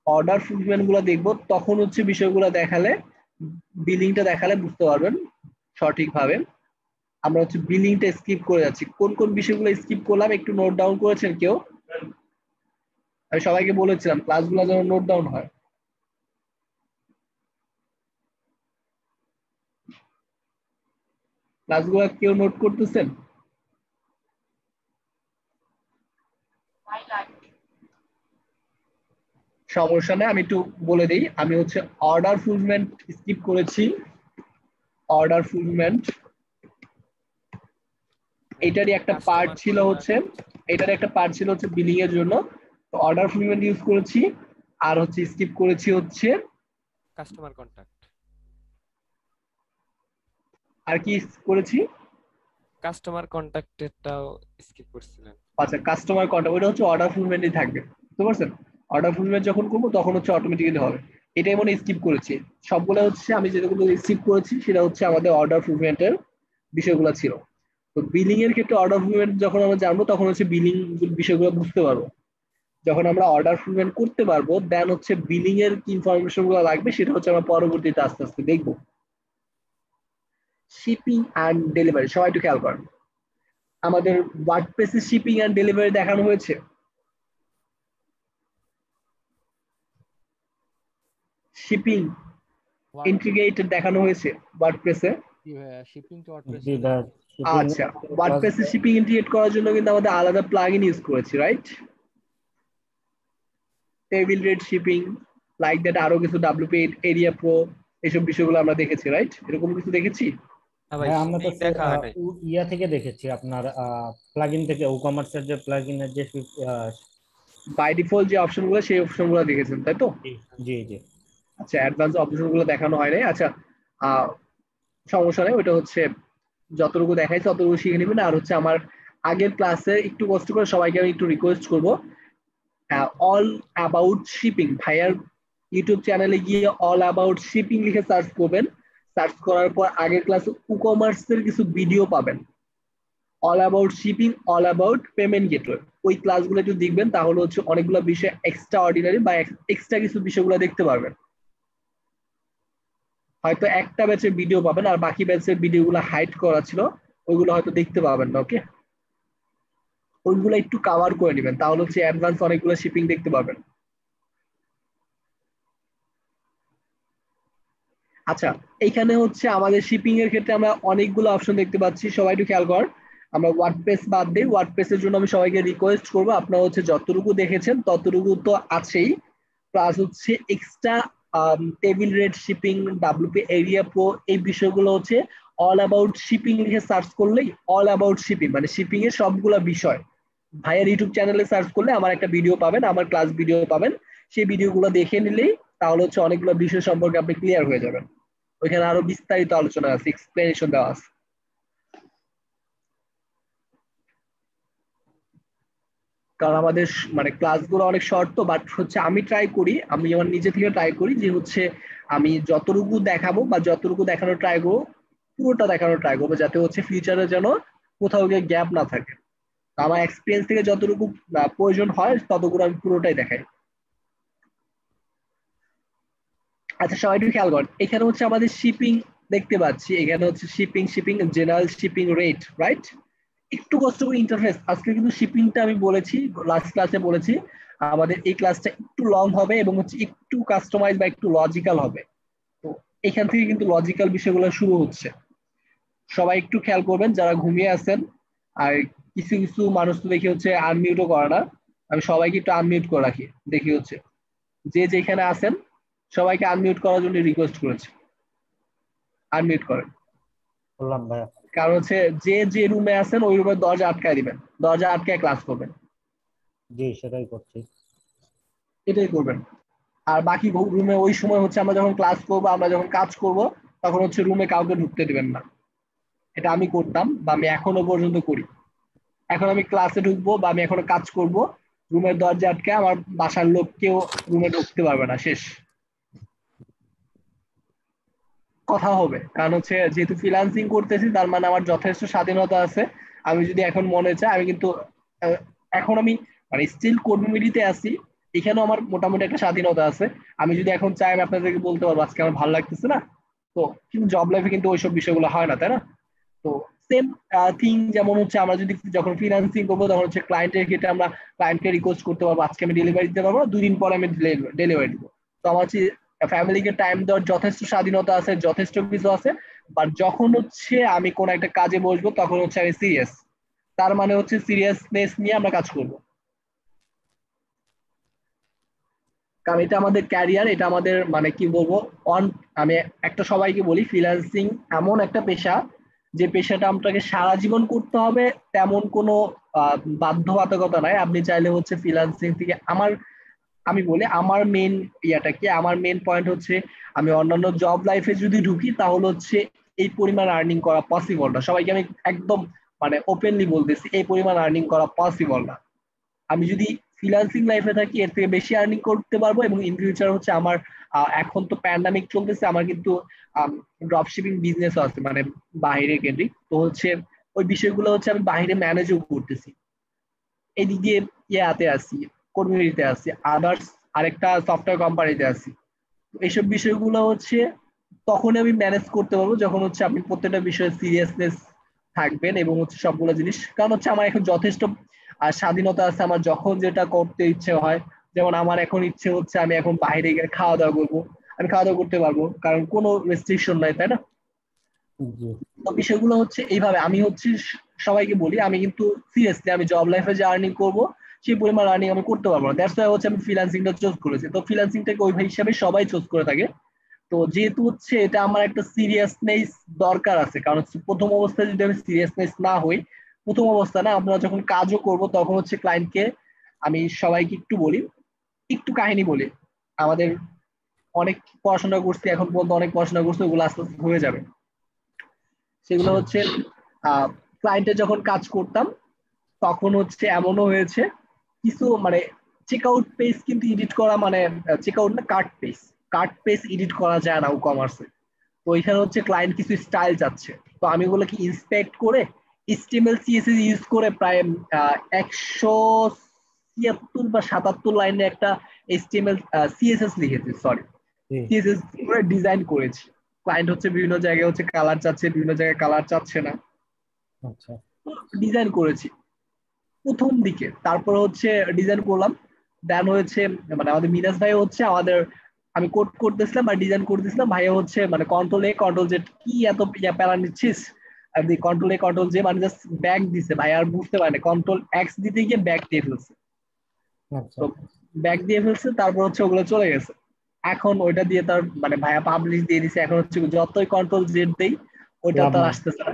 অর্ডার ফুলফিলমেন্ট গুলো দেখবো তখন হচ্ছে বিষয়গুলো দেখালে, বিলিংটা দেখালে বুঝতে পারবেন সঠিকভাবে। আমরা হচ্ছে বিলিংটা স্কিপ করে যাচ্ছি, কোন কোন বিষয়গুলো স্কিপ করলাম একটু নোট ডাউন করেছেন কেউ? আমি সবাইকে বলেছিলাম ক্লাসগুলো যেন নোট ডাউন হয়। ক্লাসগুলো কেউ নোট করতেছেন? সমস্যা নেই, আমি একটু বলে দিই। আমি হচ্ছে অর্ডার ফুলফিলমেন্ট স্কিপ করেছি। অর্ডার ফুলফিলমেন্ট এটারই একটা পার্ট ছিল হচ্ছে, বিলিং এর জন্য। তো অর্ডার ফুলফিলমেন্ট ইউজ করেছি, আর হচ্ছে স্কিপ করেছি হচ্ছে কাস্টমার কন্টাক্ট। আর কি করেছি? কাস্টমার কন্টাক্টেরটাও স্কিপ করছিলেন। আচ্ছা, কাস্টমার কন্টাক্ট ওটা হচ্ছে অর্ডার ফুলফিলমেন্টই থাকবে, বুঝতে পারছেন? অর্ডার ফুলফিলমেন্ট যখন করবো তখন হচ্ছে অটোমেটিক্যালি হবে। এটাই মনে স্কিপ করেছি। সবগুলো হচ্ছে আমি যেগুলো স্কিপ করেছি সেটা হচ্ছে আমাদের অর্ডার ফুলফিলমেন্টের বিষয়গুলো ছিল। তো বিলিং এর ক্ষেত্রে অর্ডার ফুলফিলমেন্ট যখন আমরা জানবো তখন হচ্ছে বিলিং বিষয়গুলো বুঝতে পারবো। যখন আমরা অর্ডার ফুলফিলমেন্ট করতে পারবো দেন হচ্ছে বিলিং এর কি ইনফরমেশন গুলো লাগবে সেটা হচ্ছে আমরা পরবর্তীতে আস্তে আস্তে দেখবো। শিপিং অ্যান্ড ডেলিভারি, সবাই একটু খেয়াল করেন। আমাদের ওয়ার্ডপ্রেসে শিপিং অ্যান্ড ডেলিভারি দেখানো হয়েছে। শিপিং ইন্টিগ্রেটেড দেখানো হয়েছে ওয়ার্ডপ্রেসে। শিপিং টু জি ভাই, shipping আচ্ছা, ওয়ার্ডপ্রেসে শিপিং ইন্টিগ্রেট করার জন্য কিন্তু আমাদের আলাদা প্লাগইন ইউজ করেছি, right? Table rate shipping like that, আরো কিছু WP এরিয়া প্রো, এইসব বিষয়গুলো আমরা দেখেছি, রাইট? এরকম কিছু দেখেছি। হ্যাঁ ভাই, হ্যাঁ, আমরা তো শিপিং দেখা হয় নাই। ইয়া থেকে দেখেছি, আপনার প্লাগইন থেকে, ই-কমার্সের যে প্লাগইনের যে বাই ডিফল্ট যে অপশনগুলো সেই অপশনগুলো দেখেছেন, তাই তো? জি জি। আচ্ছা, অ্যাডভান্স অপশনগুলো দেখানো হয় নাই। আচ্ছা, সমস্যা নেই, ওটা হচ্ছে যতটুকু দেখাইছে ততটুকু শিখে নেবেন। আর হচ্ছে আমার আগের ক্লাসে একটু কষ্ট করে সবাইকে আমি একটু রিকোয়েস্ট করবো, অল অ্যাবাউট শিপিং ভাইয়ার ইউটিউব চ্যানেলে গিয়ে অল অ্যাবাউট শিপিং লিখে সার্চ করবেন। সার্চ করার পর আগের ক্লাসে ই-কমার্সের কিছু ভিডিও পাবেন, all about shipping, all about payment gateway. ওই ক্লাসগুলো একটু দেখবেন, তাহলে হচ্ছে অনেকগুলো বিষয় এক্সট্রা অর্ডিনারি বা এক্সট্রা কিছু বিষয়গুলো দেখতে পারবেন। হয়তো একটা ব্যাচের ভিডিও পাবেন আর বাকি ব্যাচের ভিডিওগুলো হাইড করা ছিল, ওইগুলো হয়তো দেখতে পাবেন না। ওকে, ওইগুলো একটু কভার করে নেবেন, তাহলে হচ্ছে অ্যাডভান্স অনেকগুলো শিপিং দেখতে পাবেন। আচ্ছা, এখানে হচ্ছে আমাদের শিপিং এর ক্ষেত্রে আমরা অনেকগুলো অপশন দেখতে পাচ্ছি, সবাই একটু খেয়াল কর। আমরা ওয়ার্ডপ্রেস বাদ দিই, ওয়ার্ডপ্রেসের জন্য আমি সবাইকে রিকোয়েস্ট করবো, আপনারা হচ্ছে যতটুকু দেখেছেন ততটুকু তো আছেই, প্লাস হচ্ছে extra table rate shipping, WP area pro, এই বিষয়গুলো হচ্ছে অল অ্যাবাউট শিপিং লিখে সার্চ করলেই, অল অ্যাবাউট শিপিং মানে শিপিং এর সবগুলা বিষয় ভাইয়ের ইউটিউব চ্যানেলে সার্চ করলে আমার একটা ভিডিও পাবেন, আমার ক্লাস ভিডিও পাবেন। সেই ভিডিওগুলো দেখে নিলেই তাহলে হচ্ছে অনেকগুলো বিষয় সম্পর্কে আপনি ক্লিয়ার হয়ে যাবেন। ওইখানে আরো বিস্তারিত আলোচনা আছে, এক্সপ্লেনেশন দেওয়া আছে। কারণ আমাদের মানে ক্লাসগুলো অনেক শর্ট তো, বাট হচ্ছে আমি ট্রাই করি, আমি আমার নিজে থেকে ট্রাই করি যে হচ্ছে আমি যতটুকু দেখাবো বা যতটুকু দেখানোর ট্রাই করবো পুরোটা দেখানোর ট্রাই করবো, যাতে হচ্ছে ফিউচারে যেন কোথাও গিয়ে গ্যাপ না থাকে। আমার এক্সপিরিয়েন্স থেকে যতটুকু প্রয়োজন হয় ততটুকু আমি পুরোটাই দেখাই। আচ্ছা, সবাই একটু খেয়াল করেন, এখানে হচ্ছে আমাদের শিপিং দেখতে পাচ্ছি, এখানে হচ্ছে shipping general shipping rate, right? একটু কষ্ট করে ইন্টারফেস, আজকে কিন্তু শিপিংটা আমি বলেছি, লাস্ট ক্লাসে বলেছি আমাদের এই ক্লাসটা একটু লং হবে এবং হচ্ছে একটু কাস্টমাইজ বা একটু লজিক্যাল হবে। তো এখান থেকে কিন্তু লজিক্যাল বিষয়গুলো শুরু হচ্ছে। সবাই একটু খেয়াল করবেন যারা ঘুমিয়ে আছেন, আর কিছু কিছু মানুষ তো দেখি হচ্ছে আনমিউটও করে না, আমি সবাইকে একটু আনমিউট করে রাখি। দেখি হচ্ছে যে যেখানে আছেন সবাইকে আনমিউট করার জন্য রিকোয়েস্ট করেছি, আনমিউট করেন। বললাম ভাইয়া। কারণ হচ্ছে যে যে রুমে আছেন ওই রুমের দরজা আটকায় দিবেন, দরজা আটকায় ক্লাস করবেন, জি সেটাই করছি। এটাই করবেন। আর বাকি রুমে ওই সময় হচ্ছে আমরা যখন ক্লাস করবো, আমরা যখন কাজ করব তখন হচ্ছে রুমে কাউকে ঢুকতে দিবেন না। এটা আমি করতাম বা আমি এখনো পর্যন্ত করি। এখন আমি ক্লাসে ঢুকবো বা আমি এখনো কাজ করব, রুমের দরজা আটকে আমার বাসার লোক কেউ রুমে ঢুকতে পারবে না, শেষ কথা হবে। কারণ হচ্ছে যেহেতু ফ্রিল্যান্সিং করতেছি তার মানে আমার যথেষ্ট স্বাধীনতা আছে। আমি যদি এখন মনে চাই আমি কিন্তু এখন আমি মানে স্টিল কর্মীমিডিতে আছি, এখানেও আমার মোটামুটি একটা স্বাধীনতা আছে। আমি যদি এখন চাই আমি আপনাদেরকে বলতে পারবো আজকে আমার ভালো লাগতেছে না। তো কিন্তু জব লাইফে কিন্তু ওইসব বিষয়গুলো হয় না, তাই না? তো সেম থিং, যেমন হচ্ছে আমরা যদি যখন ফ্রিল্যান্সিং করবো তখন হচ্ছে ক্লায়েন্টের ক্ষেত্রে আমরা ক্লায়েন্টকে রিকোয়েস্ট করতে পারবো আজকে আমি ডেলিভারি দিতে পারবো, 2 দিন পরে আমি ডেলিভারি দিবো। তো আমার হচ্ছে ফ্যামিলিকে টাইম দেওয়ার যথেষ্ট স্বাধীনতা আছে, যথেষ্ট কিছু আছে। বাট যখন হচ্ছে আমি কোন একটা কাজে বসবো তখন হচ্ছে আমি সিরিয়াস, তার মানে হচ্ছে সিরিয়াসনেস নিয়ে আমরা কাজ করব, কারণ এটা আমাদের ক্যারিয়ার, এটা আমাদের মানে কি বলবো অন, আমি একটা সবাইকে বলি ফ্রিল্যান্সিং এমন একটা পেশা যে পেশাটা আপনাকে সারা জীবন করতে হবে তেমন কোনো বাধ্যবাধকতা নাই। আপনি চাইলে হচ্ছে ফ্রিল্যান্সিং থেকে আমি বলি আমার মেন ইয়াটা কি, আমার মেন পয়েন্ট হচ্ছে আমি অন্যান্য জব লাইফে যদি ঢুকি তাহলে হচ্ছে এই পরিমাণ আর্নিং করা পসিবল না। সবাইকে আমি একদম মানে ওপেনলি বলতেছি এই পরিমাণ আর্নিং করা পসিবল না। আমি যদি ফ্রিল্যান্সিং লাইফে থাকি এর থেকে বেশি আর্নিং করতে পারবো, এবং ইন ফিউচার হচ্ছে আমার এখন তো প্যান্ডামিক চলতেছে, আমার কিন্তু ড্রপ শিপিং বিজনেসও আছে মানে বাইরে কেন্দ্রিক, তো হচ্ছে ওই বিষয়গুলো হচ্ছে আমি বাইরে ম্যানেজও করতেছি, এদিক দিয়ে ইয়াতে আসি কর্মীতে আসি, আদার্স আরেকটা সফটওয়্যার কোম্পানিতে আসি। এইসব বিষয়গুলো হচ্ছে তখন আমি ম্যানেজ করতে পারবো যখন হচ্ছে আপনি প্রত্যেকটা বিষয়ে সিরিয়াসনেস থাকবেন এবং হচ্ছে সবগুলো জিনিস, কারণ হচ্ছে আমার এখন যথেষ্ট স্বাধীনতা আছে, আমার যখন যেটা করতে ইচ্ছে হয়, যেমন আমার এখন ইচ্ছে হচ্ছে আমি এখন বাইরে গিয়ে খাওয়া দাওয়া করবো, আমি খাওয়া দাওয়া করতে পারবো কারণ কোনো রেস্ট্রিকশন নাই, তাই না? জি তো বিষয়গুলো হচ্ছে এইভাবে আমি হচ্ছে সবাইকে বলি আমি কিন্তু সিরিয়াসলি আমি জব লাইফে যে আর্নিং করবো সেই পরিমাণ আর্নিং আমি করতে পারবো না, দ্যাটস ওয়াই হচ্ছে আমি ফ্রিল্যান্সিংটা চুজ করেছি। তো ফ্রিল্যান্সিংটাকে ওই হিসাবে সবাই চুজ করে থাকে। তো যেহেতু হচ্ছে এটা আমার একটা সিরিয়াসনেস দরকার আছে, কারণ হচ্ছে প্রথম অবস্থায় যদি আমি সিরিয়াসনেস না হই, প্রথম অবস্থা না আমরা যখন কাজও করব তখন হচ্ছে ক্লায়েন্টকে, আমি সবাইকে একটু বলি, একটু কাহিনী বলি, আমাদের অনেক পড়াশোনা করছি এখন পর্যন্ত, অনেক পড়াশোনা করছি, ওগুলো আস্তে আস্তে হয়ে যাবে। সেগুলো হচ্ছে ক্লায়েন্টে যখন কাজ করতাম তখন হচ্ছে এমনও হয়েছে কিছু মানে চেক আউট পেজ কিন্তু এডিট করা মানে চেক আউট না কার্ট পেজ এডিট করা যায় না ই কমার্সে। তো এখানে হচ্ছে ক্লায়েন্ট কিছু স্টাইল চাচ্ছে, তো আমি ওগুলোকে ইন্সপেক্ট করে HTML CSS ইউজ করে প্রায় 176 বা 77 লাইনে একটা HTML CSS লিখেছি, সরি জি CSS করে ডিজাইন করেছি। ক্লায়েন্ট হচ্ছে বিভিন্ন জায়গায় হচ্ছে কালার চাচ্ছে, বিভিন্ন জায়গায় কালার চাচ্ছে না, আচ্ছা ডিজাইন করেছি প্রথম দিকে, তারপর হচ্ছে ডিজাইন করলাম, দেন হয়েছে মানে আমাদের মিনাস ভাই হচ্ছে আমাদের, আমি কোড করতেছিলাম আর ডিজাইন করতেছিলাম, ভাইয়া হচ্ছে মানে কন্ট্রোল A কন্ট্রোল Z কি এত প্যারা নিচ্ছিস, আর দি কন্ট্রোল A কন্ট্রোল Z মানে জাস্ট ব্যাক দিছে, ভাই আর বুঝতে পারে না কন্ট্রোল X দিতে গিয়ে ব্যাক দিয়ে ফেলছে। আচ্ছা তো ব্যাক দিয়ে ফেলছে, তারপর হচ্ছে ওগুলো চলে গেছে, এখন ওইটা দিয়ে তার মানে ভাইয়া পাবলিশ দিয়ে দিছে, এখন হচ্ছে যতই কন্ট্রোল Z দেই ওইটা লাভ তার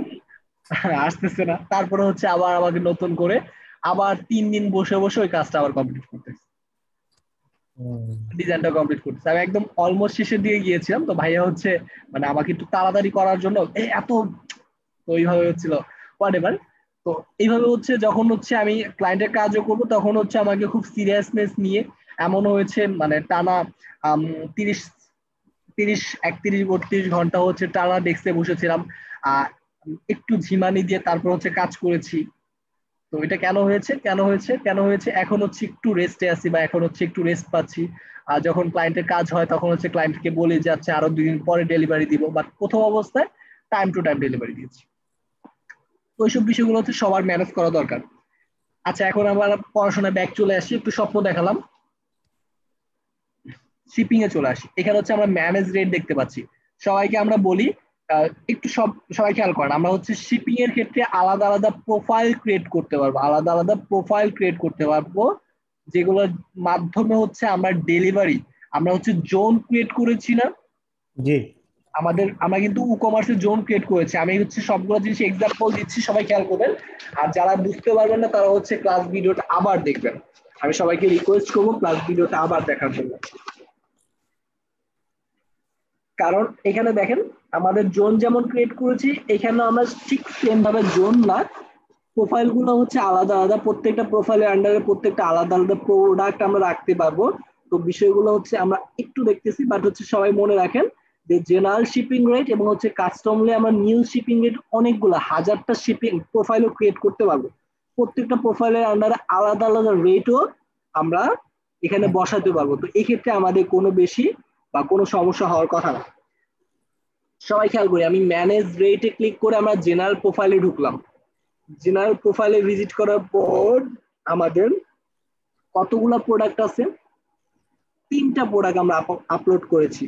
নেই। আসতেছে না, তারপরে হচ্ছে আবার আমাকে নতুন করে আবার 3 দিন বসে বসে ওই কাজটা আবার কমপ্লিট করতেছে, ডিজাইনটা কমপ্লিট করতেছে। আমি একদম অলমোস্ট শেষের দিকে গিয়েছিলাম, তো ভাইয়া হচ্ছে মানে আমাকে একটু তাড়াতাড়ি করার জন্য এত, তো এইভাবে হচ্ছিল হোয়াট এভার। তো এইভাবে হচ্ছে যখন হচ্ছে আমি ক্লায়েন্টের কাজও করবো তখন হচ্ছে আমাকে খুব সিরিয়াসনেস নিয়ে, এমনও হয়েছে মানে টানা 30 30 31 32 ঘন্টা হচ্ছে টানা ডেস্কে বসেছিলাম, আহ একটু ঝিমানি দিয়ে তারপর হচ্ছে কাজ করেছি। তো এটা কেন হয়েছে এখন হচ্ছে একটু রেস্টে আছি বা এখন হচ্ছে একটু রেস্ট পাচ্ছি। আর যখন ক্লায়েন্টের কাজ হয় তখন হচ্ছে ক্লায়েন্টকে বলে যে আচ্ছা আরো 2 দিন পরে ডেলিভারি দিব, বাট প্রথম অবস্থায় টাইম টু টাইম ডেলিভারি দিয়েছি। তো ওইসব বিষয়গুলো হচ্ছে সবার ম্যানেজ করা দরকার। আচ্ছা এখন আমার পড়াশোনায় ব্যাক চলে আসি, একটু স্বপ্ন দেখালাম, শিপিং এ চলে আসি। এখানে হচ্ছে আমরা ম্যানেজ রেট দেখতে পাচ্ছি, সবাইকে আমরা বলি একটু সবাই খেয়াল করেন, আমরা হচ্ছে শিপিং এর ক্ষেত্রে আলাদা আলাদা প্রোফাইল ক্রিয়েট করতে পারবো, যেগুলোর মাধ্যমে হচ্ছে আমরা ডেলিভারি, আমরা হচ্ছে জোন ক্রিয়েট করেছি না, জি আমরা কিন্তু কমার্সের জোন ক্রিয়েট করেছি। আমি হচ্ছে সবগুলো জিনিস এক্সাম্পল দিচ্ছি, সবাই খেয়াল করবেন, আর যারা বুঝতে পারবেন না তারা হচ্ছে ক্লাস ভিডিওটা আবার দেখবেন। আমি সবাইকে রিকোয়েস্ট করবো ক্লাস ভিডিওটা আবার দেখার জন্য, কারণ এখানে দেখেন আমাদের জোন যেমন ক্রিয়েট করেছি এখানে আমরা ঠিক সেম ভাবে জোন না, প্রোফাইল গুলো হচ্ছে আলাদা আলাদা, প্রত্যেকটা প্রোফাইলের আন্ডারে প্রত্যেকটা আলাদা আলাদা প্রোডাক্ট আমরা রাখতে পারবো। তো বিষয়গুলো হচ্ছে আমরা একটু দেখতেছি, বাট হচ্ছে সবাই মনে রাখেন যে জেনারেল শিপিং রেট এবং হচ্ছে কাস্টমলি আমরা নিউ শিপিং রেট অনেকগুলো হাজারটা শিপিং প্রোফাইলও ক্রিয়েট করতে পারবো, প্রত্যেকটা প্রোফাইলের আন্ডারে আলাদা আলাদা রেটও আমরা এখানে বসাতে পারবো। তো এক্ষেত্রে আমাদের কোনো বেশি বা কোনো সমস্যা হওয়ার কথা না। সবাই খেয়াল করি, আমি ম্যানেজ রেটে ক্লিক করে আমরা জেনারেল প্রোফাইলে ঢুকলাম, জেনারেল প্রোফাইলে ভিজিট করার পর আমাদের কতগুলা প্রোডাক্ট আছে, 3টা প্রোডাক্ট আমরা আপলোড করেছি।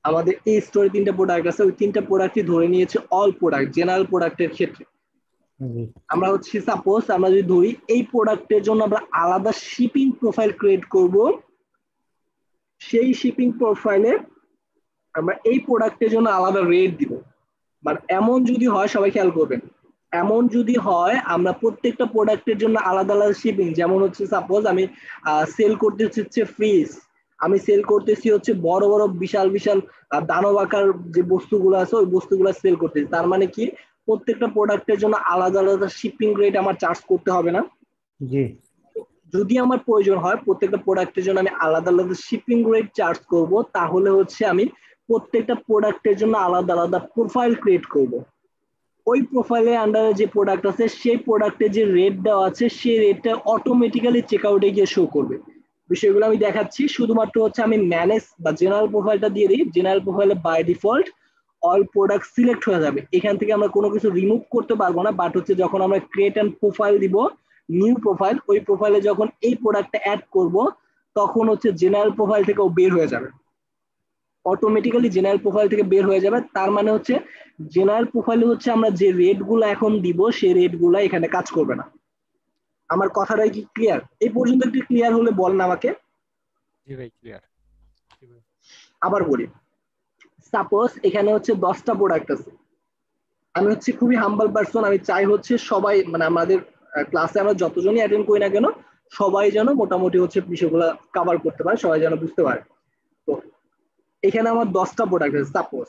আমাদের এই স্টোরে 3টা প্রোডাক্ট আছে, ওই 3টা প্রোডাক্টই ধরে নিয়েছে অল প্রোডাক্ট, জেনারেল প্রোডাক্টের ক্ষেত্রে। জি আমরা হচ্ছে সাপোজ আমরা যদি ধরি এই প্রোডাক্টের জন্য আমরা আলাদা শিপিং প্রোফাইল ক্রিয়েট করব, সেই শিপিং প্রোফাইলে আমরা এই প্রোডাক্টের জন্য আলাদা রেট দিব। মানে এমন যদি হয়, সবাই খেয়াল করবেন, এমন যদি হয় আমরা প্রত্যেকটা প্রোডাক্টের জন্য আলাদা আলাদা শিপিং, যেমন হচ্ছে সাপোজ আমি সেল করতেছি হচ্ছে ফ্রিজ, আমি সেল করতেছি হচ্ছে বড় বড় বিশাল বিশাল দানব আকার যে বস্তুগুলো আছে ওই বস্তুগুলো সেল করতেছি, তার মানে কি প্রত্যেকটা প্রোডাক্টের জন্য আলাদা আলাদা শিপিং রেট আমার চার্জ করতে হবে না? জি যদি আমার প্রয়োজন হয় প্রত্যেকটা প্রোডাক্টের জন্য আমি আলাদা আলাদা শিপিং রেট চার্জ করব, তাহলে হচ্ছে আমি প্রত্যেকটা প্রোডাক্টের জন্য আলাদা আলাদা প্রোফাইল ক্রিয়েট করব। ওই প্রোফাইলের আন্ডারে যে প্রোডাক্ট আছে সেই প্রোডাক্টের যে রেট দেওয়া আছে সেই রেটটা অটোমেটিক্যালি চেকআউটে গিয়ে শো করবে। বিষয়গুলো আমি দেখাচ্ছি, শুধুমাত্র হচ্ছে আমি ম্যানেজ বা জেনারেল প্রোফাইলটা দিয়ে দিই। জেনারেল প্রোফাইলে by default all product select হয়ে যাবে, এখান থেকে আমরা কোনো কিছু রিমুভ করতে পারবো না, বাট হচ্ছে যখন আমরা ক্রিয়েট অ্যান্ড প্রোফাইল দিব, নিউ প্রোফাইল, ওই প্রোফাইলে যখন এই প্রোডাক্টটা অ্যাড করব তখন হচ্ছে জেনারেল প্রোফাইল থেকেও বের হয়ে যাবে, অটোমেটিক্যালি জেনারেল প্রোফাইল থেকে বের হয়ে যাবে। তার মানে হচ্ছে জেনারেল প্রোফাইলে হচ্ছে আমরা যে রেট গুলো এখন দিব সেই রেট গুলা এখানে কাজ করবে না। আমার কথাটাই কি ক্লিয়ার? এই পর্যন্ত একটু ক্লিয়ার হলে বলেন আমাকে। জি ভাই ক্লিয়ার। আবার বলি, সাপোজ এখানে হচ্ছে 10টা প্রোডাক্ট আছে, আমি হচ্ছে খুবই হাম্বল পারসন, আমি চাই হচ্ছে সবাই মানে আমাদের ক্লাসে আমরা যতজনই অ্যাটেন্ড করি না কেন সবাই যেন মোটামুটি হচ্ছে বিষয়গুলো কভার করতে পারে, সবাই যেন বুঝতে পারে। তো এখানে আমার 10টা প্রোডাক্ট আছে সাপোজ।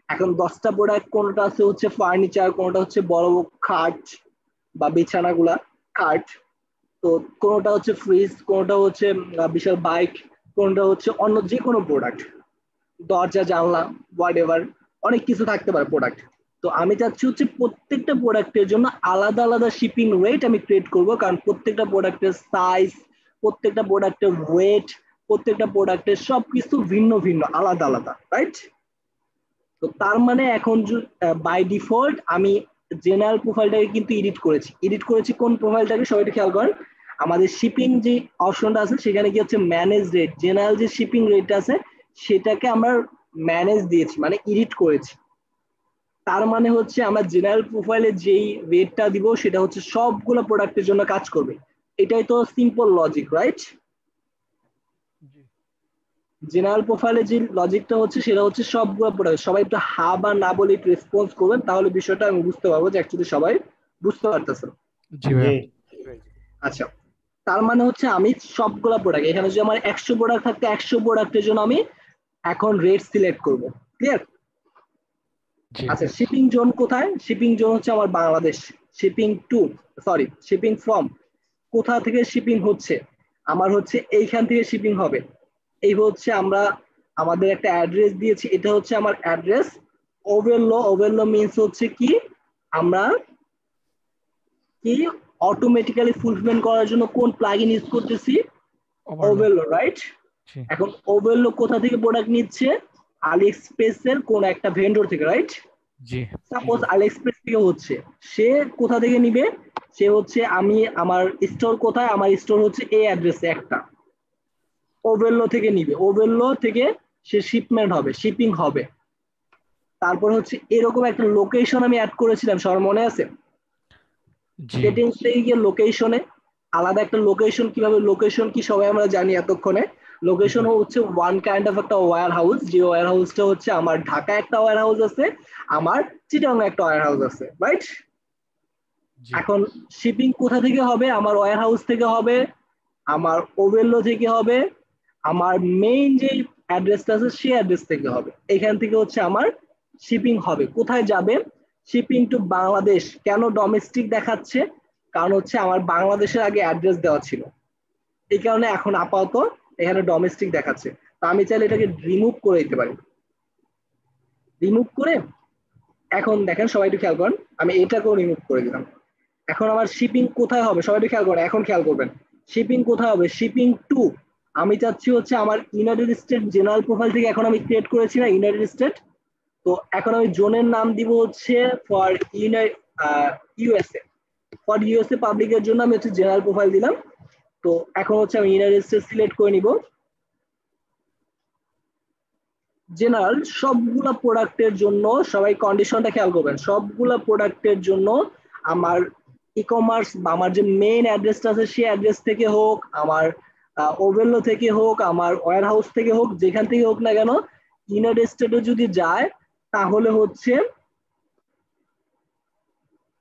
এখন 10টা প্রোডাক্ট কোনটা আছে হচ্ছে ফার্নিচার, কোনটা হচ্ছে বড় খাট বা বিছানাগুলা খাট, তো কোনটা হচ্ছে ফ্রিজ, কোনটা হচ্ছে বিশাল বাইক, কোনটা হচ্ছে অন্য যে কোনো প্রোডাক্ট, দরজা জানলা হোয়াট এভার, অনেক কিছু থাকতে পারে প্রোডাক্ট। তো আমি চাচ্ছি হচ্ছে প্রত্যেকটা প্রোডাক্টের জন্য আলাদা আলাদা শিপিং রেট আমি ক্রিয়েট করব, কারণ প্রত্যেকটা প্রোডাক্টের সাইজ, প্রত্যেকটা প্রোডাক্টের ওয়েট, প্রত্যেকটা প্রোডাক্টের সবকিছু ভিন্ন ভিন্ন আলাদা আলাদা, রাইট? তো তার মানে এখন বাই ডিফল্ট আমি জেনারেল প্রোফাইলটাকে কিন্তু এডিট করেছি কোন প্রোফাইলটাকে সবাই একটু খেয়াল করেন। আমাদের শিপিং যে অপশনটা আছে সেখানে কি হচ্ছে ম্যানেজ রেট, জেনারেল যে শিপিং রেট আছে সেটাকে আমরা ম্যানেজ দিয়েছি, মানে এডিট করেছি। তার মানে হচ্ছে আমরা জেনারেল প্রোফাইলে যেই রেটটা দিব সেটা হচ্ছে সবগুলো প্রোডাক্টের জন্য কাজ করবে। এটাই তো সিম্পল লজিক, রাইট? জেনারেল প্রোফাইলে যে লজিকটা হচ্ছে সেটা হচ্ছে সবগুলো প্রোডাক্ট, সবাই একটু হা বা না বলে একটু রেসপন্স করবেন, তাহলে বিষয়টা আমি বুঝতে পারবো যে অ্যাকচুয়ালি সবাই বুঝতে পারতেছে। জি ভাই। আচ্ছা, তার মানে হচ্ছে আমি সবগুলো প্রোডাক্ট, এখানে যদি আমার 100 প্রোডাক্ট থাকতে 100 প্রোডাক্টের জন্য আমি এখন রেট সিলেক্ট করব। ক্লিয়ার? আচ্ছা, শিপিং জোন কোথায়? শিপিং জোন হচ্ছে আমার বাংলাদেশ। শিপিং ফ্রম কোথা থেকে শিপিং হচ্ছে? আমার হচ্ছে এইখান থেকে শিপিং হবে। এই হচ্ছে আমরা আমাদের একটা অ্যাড্রেস দিয়েছি, এটা হচ্ছে আমার অ্যাড্রেস। ওভারলো মিন্স হচ্ছে কি আমরা কি অটোমেটিক্যালি ফুলফিলমেন্ট করার জন্য কোন প্লাগইন ইউজ করতেছি? ওভারলো, রাইট? এখন ওভারলো কোথা থেকে প্রোডাক্ট নিচ্ছে? আলিএক্সপ্রেস এর কোন একটা ভেন্ডর থেকে, রাইট? জি। সাপোজ আলিএক্সপ্রেস থেকে হচ্ছে, সে কোথা থেকে নিবে? সে হচ্ছে আমি আমার স্টোর কোথায়? আমার স্টোর হচ্ছে এই অ্যাড্রেসে একটা, ওভারলো থেকে নিবে, ওভারলো থেকে সে শিপমেন্ট হবে, শিপিং হবে। তারপর হচ্ছে এরকম একটা লোকেশন আমি অ্যাড করেছিলাম, সবার মনে আছে? সেটিংস থেকে গিয়ে লোকেশনে আলাদা একটা লোকেশন, কিভাবে লোকেশন কি সবাই আমরা জানি এতক্ষণে। লোকেশন হচ্ছে ওয়ান কাইন্ড অফ একটা ওয়্যার হাউস, যে ওয়্যার হাউসটা হচ্ছে আমার ঢাকা একটা ওয়্যার হাউস আছে, আমার চিটাগাং একটা ওয়্যার হাউস আছে, রাইট? এখন শিপিং কোথা থেকে হবে? আমার ওয়্যার হাউস থেকে হবে, আমার ওভারলো থেকে হবে, আমার মেইন যে অ্যাড্রেসটা আছে সেই অ্যাড্রেস থেকে হবে। এখান থেকে হচ্ছে আমার শিপিং হবে। কোথায় যাবে? Shipping to Bangladesh. কেন ডোমেস্টিক দেখাচ্ছে? কারণ হচ্ছে আমার বাংলাদেশের আগে অ্যাড্রেস দেওয়া ছিল, এই কারণে এখন আপাতত এখানে ডোমেস্টিক দেখাচ্ছে। তো আমি চাইলে এটাকে রিমুভ করে দিতে পারি। রিমুভ করে এখন দেখেন সবাই একটু খেয়াল করেন, আমি এটাকেও রিমুভ করে দিলাম। এখন আমার শিপিং কোথায় হবে? সবাই একটু খেয়াল করেন, এখন খেয়াল করবেন শিপিং কোথায় হবে? শিপিং টু আমি চাচ্ছি হচ্ছে আমার ইউনাইটেড স্টেট জেনারেল প্রোফাইল থেকে এখন আমি ক্রিয়েট করেছি না ইউনাইটেড স্টেট, তো এখন আমি জোনের নাম দিব হচ্ছে ফর ইউএসএ, ফর ইউএসএ পাবলিকের জন্য আমি হচ্ছে জেনারেল প্রোফাইল দিলাম। তো এখন হচ্ছে আমি ইউনাইটেড স্টেট সিলেক্ট করে নিব, জেনারেল সবগুলা প্রোডাক্টের জন্য সবাই কন্ডিশনটা খেয়াল করবেন, সবগুলা প্রোডাক্টের জন্য আমার ই কমার্স বা আমার যে মেইন অ্যাড্রেসটা আছে সেই অ্যাড্রেস থেকে হোক, আমার ওভেলো থেকে হোক, আমার ওয়্যার হাউস থেকে হোক, যেখান থেকে হোক না কেন, ইউনাইটেড স্টেটে যদি যায় তাহলে হচ্ছে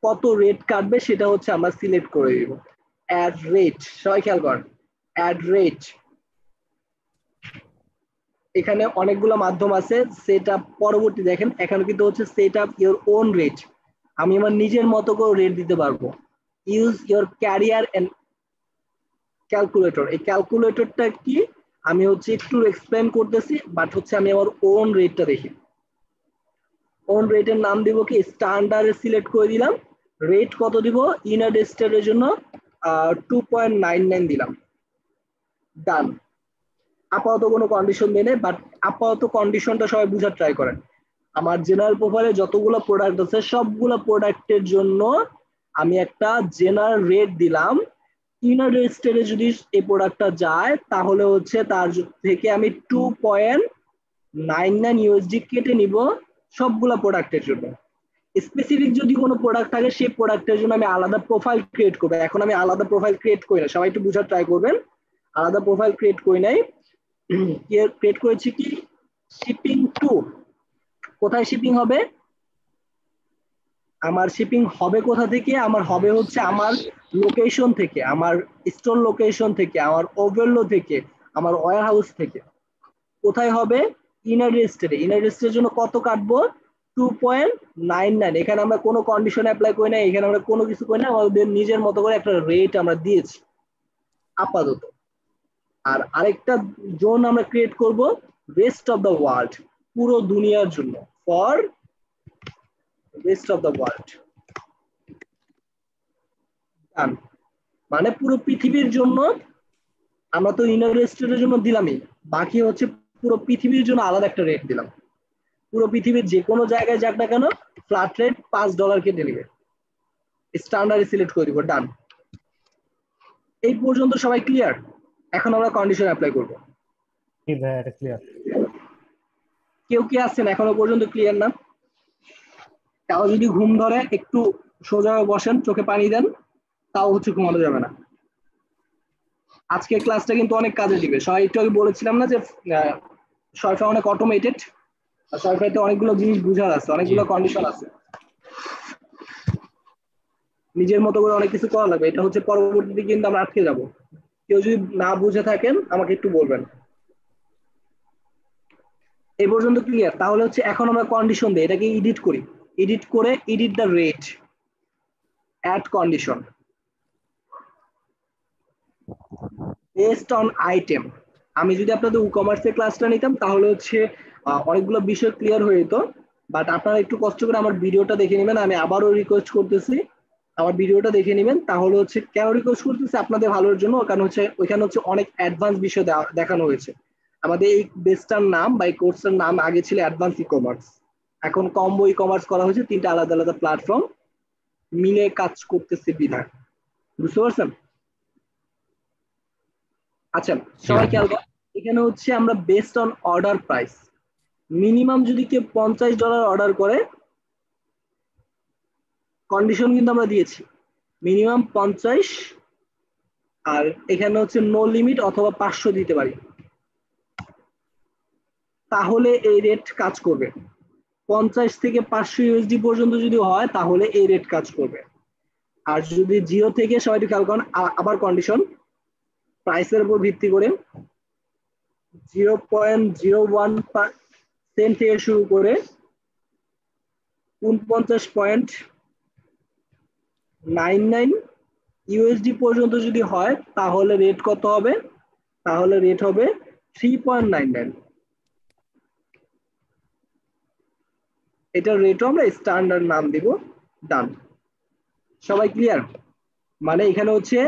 কত রেট কাটবে সেটা হচ্ছে আমরা সিলেক্ট করে দিব। অ্যাড রেট, সবাই খেয়াল করেন, অ্যাড রেট। এখানে অনেকগুলো মাধ্যম আছে, সেট আপ পরবর্তী দেখেন এখানে কিন্তু হচ্ছে set up your own rate, আমি আমার নিজের মতো করে রেট দিতে পারবো। Use your carrier and calculator, এই ক্যালকুলেটরটা কি আমি হচ্ছে একটু এক্সপ্লেন করতেছি, বাট হচ্ছে আমি আমার ওন রেটটা দেখি। ওন রেটের নাম দিব কি স্ট্যান্ডার্ড সিলেক্ট করে দিলাম। রেট কত দিব, ইউনাইটেড স্টেটের জন্য 2.99 দিলাম, ডান। আপাতত কোনো কন্ডিশন দেয় নাই, বাট আপাতত কন্ডিশনটা সবাই বুঝার ট্রাই করেন। আমার জেনারেল প্রোফাইলে যতগুলো প্রোডাক্ট আছে সবগুলো প্রোডাক্টের জন্য আমি একটা জেনারেল রেট দিলাম। ইউনাইটেড স্টেটে যদি এই প্রোডাক্টটা যায় তাহলে হচ্ছে তার থেকে আমি 2.99 ইউএসডি কেটে নিব সবগুলা প্রোডাক্টের জন্য। স্পেসিফিক যদি কোনো প্রোডাক্ট থাকে সেই প্রোডাক্টের জন্য আমি আলাদা প্রোফাইল ক্রিয়েট করবো। এখন আমি আলাদা প্রোফাইল ক্রিয়েট করি না, সবাই একটু বুঝার ট্রাই করবেন। আলাদা প্রোফাইল ক্রিয়েট করি নাই, ক্রিয়েট করেছি কি শিপিং টু। কোথায় শিপিং হবে, আমার শিপিং হবে কোথা থেকে, আমার হবে হচ্ছে আমার লোকেশন থেকে, আমার স্টোর লোকেশন থেকে, আমার ওভেলো থেকে, আমার ওয়্যার হাউস থেকে। কোথায় হবে, ইউনাইটেড স্টেটে। ইউনাইটেড স্টেটের জন্য কত কাটবো, 2.99। এখানে আমরা কোনো কন্ডিশন অ্যাপ্লাই করি না, এখানে আমরা কোনো কিছু করি না, আমাদের নিজের মতো করে একটা রেট আমরা দিয়েছি আপাতত। আর আরেকটা জোন আমরা ক্রিয়েট করব রেস্ট অফ দ্য ওয়ার্ল্ড, পুরো দুনিয়ার জন্য, for rest of the world. মানে পুরো পৃথিবীর জন্য, আমরা তো ইউনাইটেড স্টেটের জন্য দিলামই, বাকি হচ্ছে পুরো পৃথিবীর জন্য আলাদা একটা রেট দিলাম। পুরো পৃথিবীর যে কোনো জায়গায় যাক না কেন ফ্ল্যাট রেট $5 কেটে নেবে, স্ট্যান্ডার্ড সিলেক্ট করে দিব, ডান। এই পর্যন্ত সবাই ক্লিয়ার? এখন আমরা কন্ডিশন অ্যাপ্লাই করব। কি ভাই এটা ক্লিয়ার? কেউ কি আছেন এখনো পর্যন্ত ক্লিয়ার না? তাও যদি ঘুম ধরে একটু সোজা হয়ে বসেন, চোখে পানি দেন, তাও হচ্ছে ঘুমানো যাবে না। আজকের ক্লাসটা কিন্তু অনেক কাজে দিবে। সবাই একটু আগে বলেছিলাম না যে সরফা অনেক অটোমেটেড, আর সরফাতে অনেকগুলো জিনিস বুঝার আছে, অনেকগুলো কন্ডিশন আছে, নিজের মতো করে অনেক কিছু করা লাগবে। এটা হচ্ছে পরবর্তীতে কিন্তু আমরা আটকে যাব। কেউ যদি না বুঝে থাকেন আমাকে একটু বলবেন। এই পর্যন্ত ক্লিয়ার? তাহলে হচ্ছে এখন আমরা কন্ডিশন দিই, এটাকে এডিট করি। এডিট করে edit the rate, add condition based on item. আমি যদি আপনাদের ই-কমার্সের ক্লাসটা নিতাম তাহলে হচ্ছে অনেকগুলো বিষয় ক্লিয়ার হয়ে যেত, বাট আপনারা একটু কষ্ট করে আমার ভিডিওটা দেখে নেবেন। আমি আবারও রিকোয়েস্ট করতেছি আমার ভিডিওটা দেখে নেবেন। তাহলে হচ্ছে কেন রিকোয়েস্ট করতেছি, আপনাদের ভালোর জন্য, কারণ হচ্ছে ওইখানে হচ্ছে অনেক অ্যাডভান্স বিষয় দেখানো হয়েছে। আমাদের এই বেসটার নাম বা এই কোর্সের নাম আগে ছিল অ্যাডভান্স ই-কমার্স, এখন কম্বো ই-কমার্স করা হয়েছে। 3টা আলাদা আলাদা প্ল্যাটফর্ম মিলে কাজ করতেছে বিধায়, বুঝতে পারছেন? আচ্ছা সবাই খেয়াল করেন, এখানে হচ্ছে আমরা based on order price, minimum যদি কেউ $50 অর্ডার করে, কন্ডিশন কিন্তু আমরা দিয়েছি মিনিমাম 50, আর এখানে হচ্ছে নো লিমিট অথবা 500 দিতে পারি, তাহলে এই রেট কাজ করবে। 50 থেকে 500 ইউএসডি পর্যন্ত যদি হয় তাহলে এই রেট কাজ করবে। আর যদি 0 থেকে, সবাই একটু খেয়াল করেন, আবার কন্ডিশন প্রাইসের উপর ভিত্তি করে 0.01 থেকে শুরু করে 49.99 ইউএসডি পর্যন্ত যদি হয় তাহলে রেট কত হবে, তাহলে রেট হবে 3.99। এটার রেটও আমরা স্ট্যান্ডার্ড নাম দিব, ডান। সবাই ক্লিয়ার? মানে এখানে হচ্ছে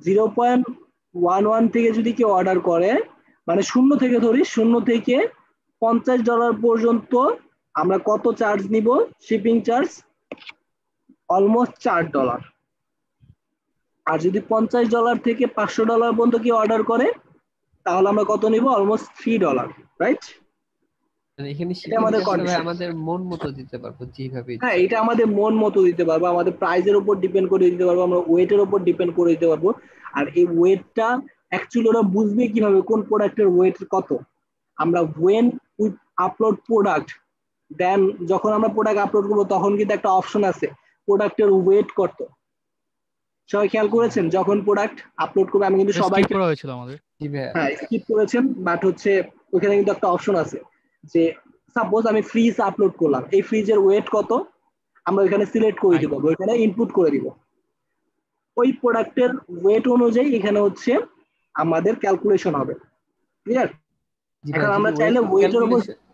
0.11 থেকে যদি কেউ অর্ডার করে, মানে 0 থেকে ধরি, 0 থেকে $50 পর্যন্ত আমরা কত চার্জ নিব, শিপিং চার্জ অলমোস্ট $4। আর যদি $50 থেকে $500 পর্যন্ত কেউ অর্ডার করে তাহলে আমরা কত নিব, অলমোস্ট $3, রাইট? মানে এখানে এটা শিপিং আমাদের চার্জটা ভাই কন্ডিশন। আমাদের মন মতো দিতে পারবো যেভাবে হ্যাঁ, ইচ্ছা। এটা আমাদের মন মতো দিতে পারবো, আমাদের প্রাইসের উপর ডিপেন্ড করে দিতে পারবো, আমরা ওয়েটের উপর ডিপেন্ড করে দিতে পারবো। আর এই ওয়েটটা অ্যাকচুয়ালি ওরা বুঝবে কিভাবে কোন প্রোডাক্টের ওয়েট কত? আমরা ওয়েন উই আপলোড প্রোডাক্ট, দেন যখন আমরা প্রোডাক্ট আপলোড করবো তখন কিন্তু একটা অপশন আছে প্রোডাক্টের ওয়েট কত। সবাই খেয়াল করেছেন যখন প্রোডাক্ট আপলোড করবে, আমি কিন্তু স্কিপ সবাইকে, করা হয়েছিল আমাদের। জি ভাইয়া। হ্যাঁ স্কিপ করেছেন, বাট হচ্ছে ওখানে কিন্তু একটা অপশন আছে যে সাপোজ আমি ফ্রিজ আপলোড করলাম, এই ফ্রিজের ওয়েট কত আমরা ওইখানে সিলেক্ট করে দিব, ওইখানে ইনপুট করে দিব, ওই প্রোডাক্টের ওয়েট অনুযায়ী এখানে হচ্ছে আমাদের ক্যালকুলেশন হবে। ক্লিয়ার? জি এখন ভাই, যদি আমরা ওয়েট চাইলে ওয়েটের উপর, ক্যালকুলেশন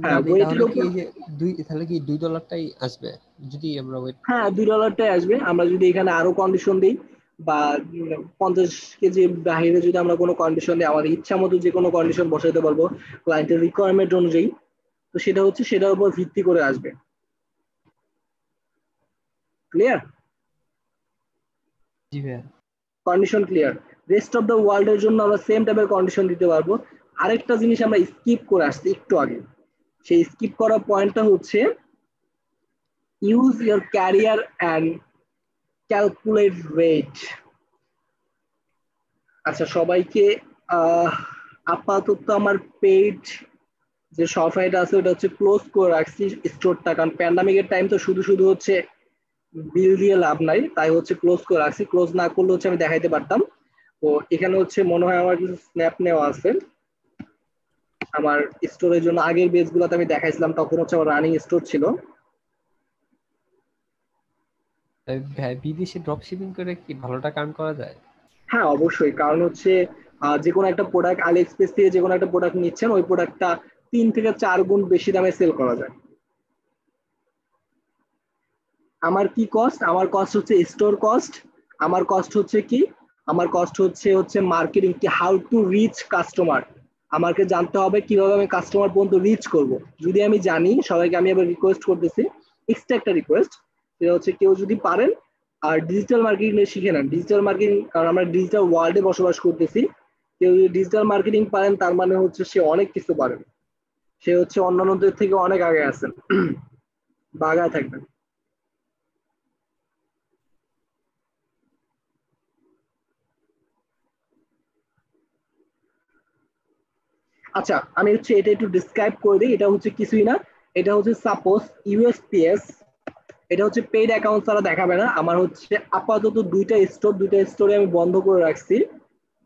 হ্যাঁ দিই ওয়েটের তাহলে কি উপর, এই যে তাহলে কি $2 আসবে যদি আমরা ওয়েট? হ্যাঁ $2 আসবে। আমরা যদি এখানে আরো কন্ডিশন দিই বা 50 কেজি বাহিরে যদি আমরা কোনো কন্ডিশন দিই, আমাদের ইচ্ছা মতো যে কোনো কন্ডিশন বসাতে পারবো ক্লায়েন্টের রিকোয়ারমেন্ট অনুযায়ী, তো সেটা হচ্ছে সেটার উপর ভিত্তি করে আসবে। ক্লিয়ার? জি ভাইয়া। Condition clear. Rest of the world এর জন্য আমরা সেম টাইপের কন্ডিশন দিতে পারবো। আরেকটা জিনিস আমরা স্কিপ করে আসছি একটু আগে, সেই স্কিপ করা পয়েন্টটা হচ্ছে use your career and calculate rate. আচ্ছা সবাইকে আপাতত আমার পেজ যে সফটওয়্যারটা আছে ওটা হচ্ছে ক্লোজ করে রাখছি স্টোরটা, কারণ প্যান্ডামিকের টাইম তো শুধু শুধু হচ্ছে বিল দিয়ে লাভ নাই, তাই হচ্ছে ক্লোজ করে রাখছি। ক্লোজ না করলে হচ্ছে আমি দেখাইতে পারতাম। তো এখানে হচ্ছে মনে হয় আমার কিছু স্ন্যাপ নেওয়া আছে আমার স্টোরের জন্য, আগের বেজ গুলোতে আমি দেখাইছিলাম তখন হচ্ছে আমার রানিং স্টোর ছিল। ভাই বিদেশে ড্রপ শিপিং করে কি ভালো টাকা আর্ন করা যায়? হ্যাঁ অবশ্যই, কারণ হচ্ছে যে কোনো একটা প্রোডাক্ট আলি এক্সপ্রেস থেকে যে কোনো একটা প্রোডাক্ট নিচ্ছেন, ওই প্রোডাক্টটা 3 থেকে 4 গুণ বেশি দামে সেল করা যায়। আমার কি কস্ট? আমার কস্ট হচ্ছে স্টোর কস্ট, আমার কস্ট হচ্ছে কি, আমার কস্ট হচ্ছে মার্কেটিং, কি হাউ টু রিচ কাস্টমার। আমাকে জানতে হবে কিভাবে আমি কাস্টমার পর্যন্ত রিচ করব। যদি আমি জানি, সবাইকে আমি আবার রিকোয়েস্ট করতেছি, এক্সট্রা একটা রিকোয়েস্ট, সেটা হচ্ছে কেউ যদি পারেন আর ডিজিটাল মার্কেটিং শিখে নেন। ডিজিটাল মার্কেটিং, কারণ আমরা ডিজিটাল ওয়ার্ল্ডে বসবাস করতেছি, কেউ যদি ডিজিটাল মার্কেটিং পারেন তার মানে হচ্ছে সে অনেক কিছু পারেন, সে হচ্ছে অন্যান্যদের থেকে অনেক আগে আছেন বা আগায় থাকবেন। আচ্ছা আমি হচ্ছে এটা একটু ডিসক্রাইব করে দিই। এটা হচ্ছে কিছুই না, এটা হচ্ছে সাপোজ ইউএসপিএস, এটা হচ্ছে পেইড অ্যাকাউন্ট ছাড়া দেখাবে না। আমার হচ্ছে আপাতত দুইটা স্টোরে আমি বন্ধ করে রাখছি,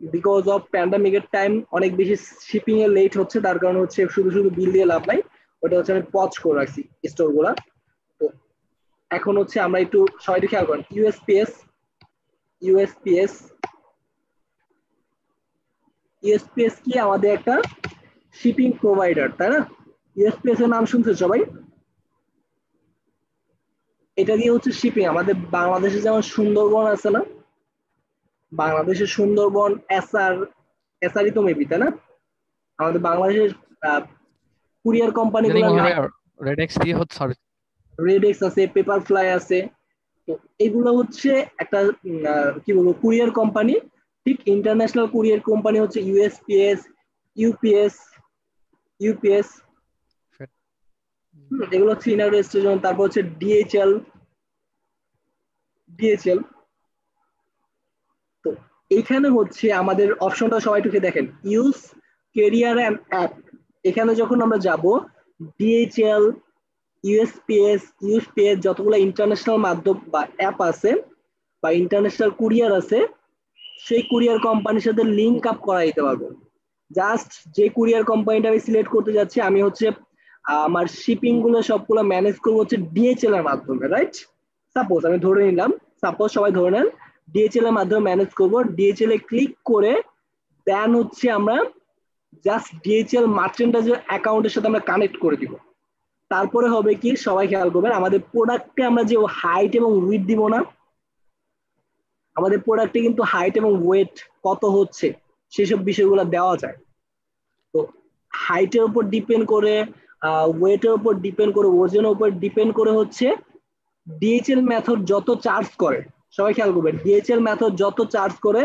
বিকজ অফ প্যান্ডামিকের টাইম অনেক বেশি শিপিং এর লেট হচ্ছে, তার কারণে হচ্ছে শুধু শুধু বিল দিয়ে লাভ নাই, ওটা হচ্ছে আমি পজ করে রাখছি স্টোর গুলা। তো এখন হচ্ছে আমরা একটু সবাই খেয়াল করেন, ইউএসপিএস ইউএসপিএস ইউএসপিএস কি আমাদের একটা শিপিং প্রোভাইডার, তাই না? ইউএসপিএস এর নাম শুনছে সবাই? এটা দিয়ে হচ্ছে শিপিং। আমাদের বাংলাদেশে যেমন সুন্দরবন আছে না, বাংলাদেশের সুন্দরবন এসআরই তো মেবি, তাই না? আমাদের বাংলাদেশের কুরিয়ার কোম্পানি জানি গুলোর মনে নাম, হয় রেডেক্স দিয়ে হচ্ছে সার্ভিস। রেডেক্স আছে, পেপার ফ্লাই আছে, তো এগুলো হচ্ছে একটা কি বলবো কুরিয়ার কোম্পানি। ঠিক ইন্টারন্যাশনাল কুরিয়ার কোম্পানি হচ্ছে ইউএসপিএস, ইউপিএস ইউপিএস এগুলো হচ্ছে ইউনাইটেড স্টেশন। তারপর হচ্ছে ডিএচএল। তো এইখানে হচ্ছে আমাদের অপশনটা সবাই টুকে দেখেন, ইউজ ক্যারিয়ার অ্যান্ড অ্যাপ। এখানে যখন আমরা যাব, ডিএচএল, ইউএসপিএস যতগুলো ইন্টারন্যাশনাল মাধ্যম বা অ্যাপ আছে বা ইন্টারন্যাশনাল কুরিয়ার আছে, সেই কুরিয়ার কোম্পানির সাথে লিঙ্ক আপ করা দিতে পারবো। জাস্ট যে কুরিয়ার কোম্পানিটা আমি সিলেক্ট করতে যাচ্ছি, আমি হচ্ছে আমার শিপিং গুলো সবগুলো ম্যানেজ করবো হচ্ছে ডিএচএল এর মাধ্যমে, রাইট? সাপোজ আমি ধরে নিলাম, সাপোজ সবাই ধরে নেন ডিএচএল এর মাধ্যমে ম্যানেজ করবো। ডিএচএল এ ক্লিক করে দেন হচ্ছে আমরা জাস্ট ডিএচএল মার্চেন্টাইজার অ্যাকাউন্টের সাথে আমরা কানেক্ট করে দিব। তারপরে হবে কি, সবাই খেয়াল করবেন, আমাদের প্রোডাক্টে আমরা যে হাইট এবং উইথ দিব না, আমাদের প্রোডাক্টে কিন্তু হাইট এবং ওয়েট কত হচ্ছে সেসব বিষয়গুলো দেওয়া যায়। তো হাইটের উপর ডিপেন্ড করে, ওয়েটের উপর ডিপেন্ড করে, ওজনের উপর ডিপেন্ড করে হচ্ছে ডিএচএল মেথড যত চার্জ করে, সবাই খেয়াল করবেন, ডিএচএল মেথড যত চার্জ করে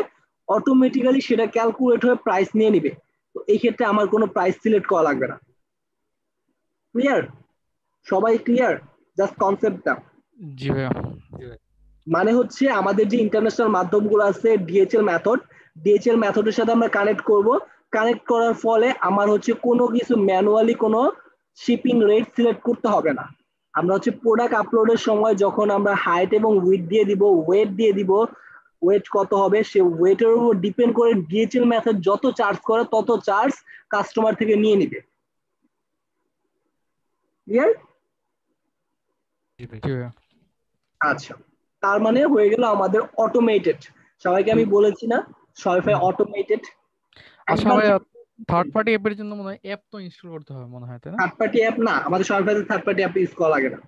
অটোমেটিক্যালি সেটা ক্যালকুলেট হয়ে প্রাইস নিয়ে নিবে। তো এই ক্ষেত্রে আমার কোনো প্রাইস সিলেক্ট করা লাগবে না। ক্লিয়ার? সবাই ক্লিয়ার? জাস্ট কনসেপ্টটা। জি ভাইয়া। মানে হচ্ছে আমাদের যে ইন্টারন্যাশনাল মাধ্যমগুলো আছে ডিএচএল মেথডের সাথে আমরা কানেক্ট করব। কানেক্ট করার ফলে আমার হচ্ছে কোনো কিছু ম্যানুয়ালি কোনো শিপিং রেট সিলেক্ট করতে হবে না। আমরা হচ্ছে প্রোডাক্ট আপলোডের সময় যখন আমরা হাইট এবং উইডথ দিয়ে দিব, ওয়েট দিয়ে দিব, ওয়েট কত হবে সে ওয়েটের উপর ডিপেন্ড করে ডিএচএল মেথড যত চার্জ করে তত চার্জ কাস্টমার থেকে নিয়ে নিবে। ক্লিয়ার? জি ভাইয়া। আচ্ছা, তার মানে হয়ে গেল আমাদের অটোমেটেড। সবাইকে আমি বলেছি না শপিফাই অটোমেটেড। আচ্ছা ভাইয়া, থার্ড পার্টি অ্যাপের জন্য মনে হয় অ্যাপ তো ইনস্টল করতে হবে মনে হয়, তাই না? থার্ড পার্টি অ্যাপ না, আমাদের শপিফাইতে থার্ড পার্টি অ্যাপ ইউজ করা লাগে না।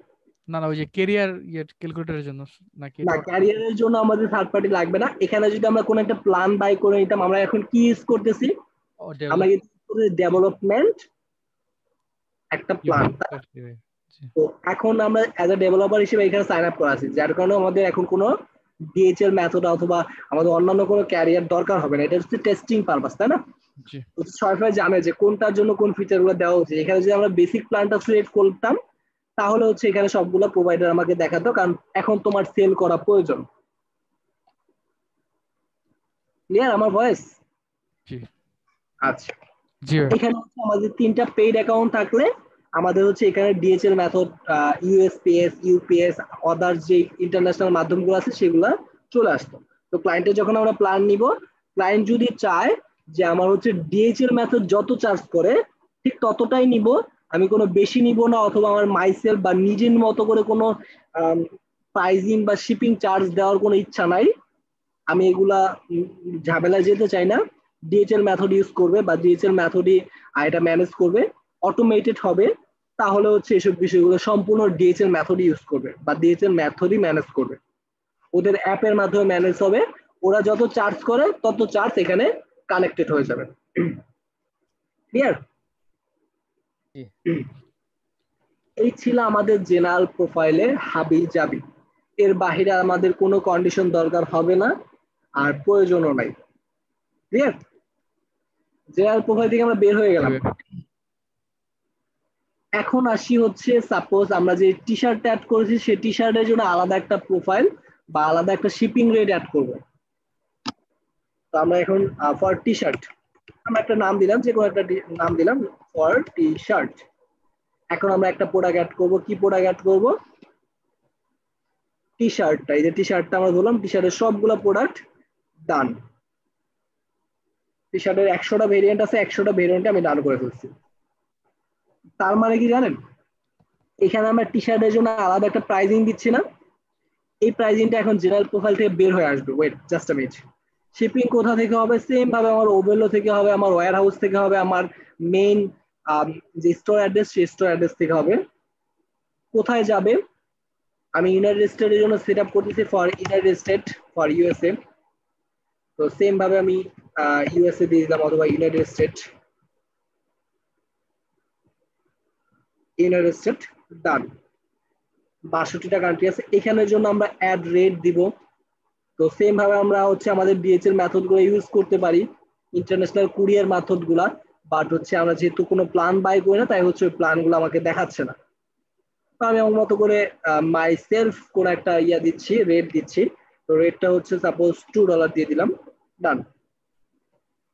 না ওই যে ক্যারিয়ার ক্যালকুলেটরের জন্য নাকি? না, ক্যারিয়ারের জন্য আমাদের থার্ড পার্টি লাগবে না। এখানে যদি আমরা কোনো একটা প্ল্যান বাই করে নিতাম, আমরা এখন কি ইউজ করতেছি? আমরা ডেভেলপমেন্ট একটা প্ল্যান। তো এখন আমরা অ্যাজ এ ডেভেলপার হিসেবে এখানে সাইন আপ করা আছি, যার কারণে আমাদের এখন কোনো ডিএচএল মেথড অথবা আমাদের অন্যান্য কোনো ক্যারিয়ার দরকার হবে না। এটা হচ্ছে টেস্টিং পারপাস, তাই না? শপিফাই জানে যে কোনটার জন্য কোন ফিচারগুলো দেওয়া উচিত। এখানে যদি আমরা বেসিক প্ল্যানটা সিলেক্ট করতাম তাহলে হচ্ছে এখানে সবগুলো প্রোভাইডার আমাকে দেখাতো, কারণ এখন তোমার সেল করা প্রয়োজন। ক্লিয়ার আমার ভয়েস? জি। আচ্ছা, জি। এখানে হচ্ছে আমাদের 3টা পেইড অ্যাকাউন্ট থাকলে আমাদের হচ্ছে এখানে ডিএচএল মেথড, ইউএসপিএস, ইউপিএস, আদার যে ইন্টারন্যাশনাল মাধ্যমগুলো আছে সেগুলো চলে আসতো। তো ক্লায়েন্টের যখন আমরা প্ল্যান নিব, ক্লায়েন্ট যদি চায় যে আমার হচ্ছে ডিএচএল মেথড যত চার্জ করে ঠিক ততটাই নিব, আমি কোনো বেশি নিব না, অথবা আমার মাইসেলফ বা নিজের মতো করে কোনো প্রাইজিং বা শিপিং চার্জ দেওয়ার কোনো ইচ্ছা নাই, আমি এগুলা ঝামেলায় যেতে চাই না, ডিএচএল মেথড ইউজ করবে বা ডিএচএল মেথডই এটা ম্যানেজ করবে, অটোমেটেড হবে, তাহলে হচ্ছে এসব বিষয়গুলো সম্পূর্ণ ডিএচএল মেথড ইউজ করবে বা ডিএচএল মেথডই ম্যানেজ করবে। ওদের অ্যাপের মাধ্যমে ম্যানেজ হবে, ওরা যত চার্জ করে তত চার্জ এখানে কানেক্টেড হয়ে যাবে। ক্লিয়ার? এই ছিল আমাদের জেনারেল প্রোফাইলে হাবি জাবি। এর বাহিরে আমাদের কোনো কন্ডিশন দরকার হবে না আর প্রয়োজনও নাই। ক্লিয়ার? জেনারেল প্রোফাইল থেকে আমরা বের হয়ে গেলাম। এখন আসি হচ্ছে সাপোজ আমরা যে টি শার্ট অ্যাড করেছি সেই টি শার্টের জন্য আলাদা একটা প্রোফাইল বা আলাদা একটা শিপিং রেট অ্যাড করব। তো আমরা এখন ফর টি শার্ট আমরা একটা নাম দিলাম, যে কোনো একটা নাম দিলাম ফর টি শার্ট। এখন আমরা একটা প্রোডাক্ট অ্যাড করব। কি প্রোডাক্ট অ্যাড করব? টি শার্টটা। এই যে টি শার্টটা আমরা ধরলাম, টি শার্টের সবগুলো প্রোডাক্ট ডান। টি শার্টের 100টা ভেরিয়েন্ট আছে, 100টা ভেরিয়েন্টে আমি ডান করে ফেলছি। তার মানে কি জানেন, এখানে আমরা টি শার্টের জন্য আলাদা একটা প্রাইজিং দিচ্ছি না, এই প্রাইজিংটা এখন জেনারেল প্রোফাইল থেকে বের হয়ে আসবে। Wait just a minute. Shipping কোথা থেকে হবে? সেম ভাবে আমার ওভেলো থেকে হবে, আমার ওয়্যার হাউস থেকে হবে, আমার মেইন যে স্টোর অ্যাড্রেস সেই স্টোর অ্যাড্রেস থেকে হবে। কোথায় যাবে? আমি ইউনাইটেড স্টেটের জন্য সেট আপ করতেছি for United state, for USA. তো সেম ভাবে আমি ইউএসএ দিয়ে দিলাম অথবা ইউনাইটেড স্টেট। ইউনাইটেড স্টেট ডান। 62টা কান্ট্রি আছে, এখানের জন্য আমরা অ্যাড রেট দিব। তো সেম ভাবে আমরা হচ্ছে আমাদের ডিএচএল মেথড গুলো ইউজ করতে পারি, ইন্টারন্যাশনাল কুরিয়ার মেথড গুলা, বাট হচ্ছে আমরা যেহেতু কোনো প্ল্যান বাই করি না তাই হচ্ছে ওই প্ল্যান গুলো আমাকে দেখাচ্ছে না। তো আমি আমার মতো করে মাই সেলফ কোন একটা ইয়া দিচ্ছি, রেট দিচ্ছি। তো রেটটা হচ্ছে সাপোজ $2 দিয়ে দিলাম, ডান।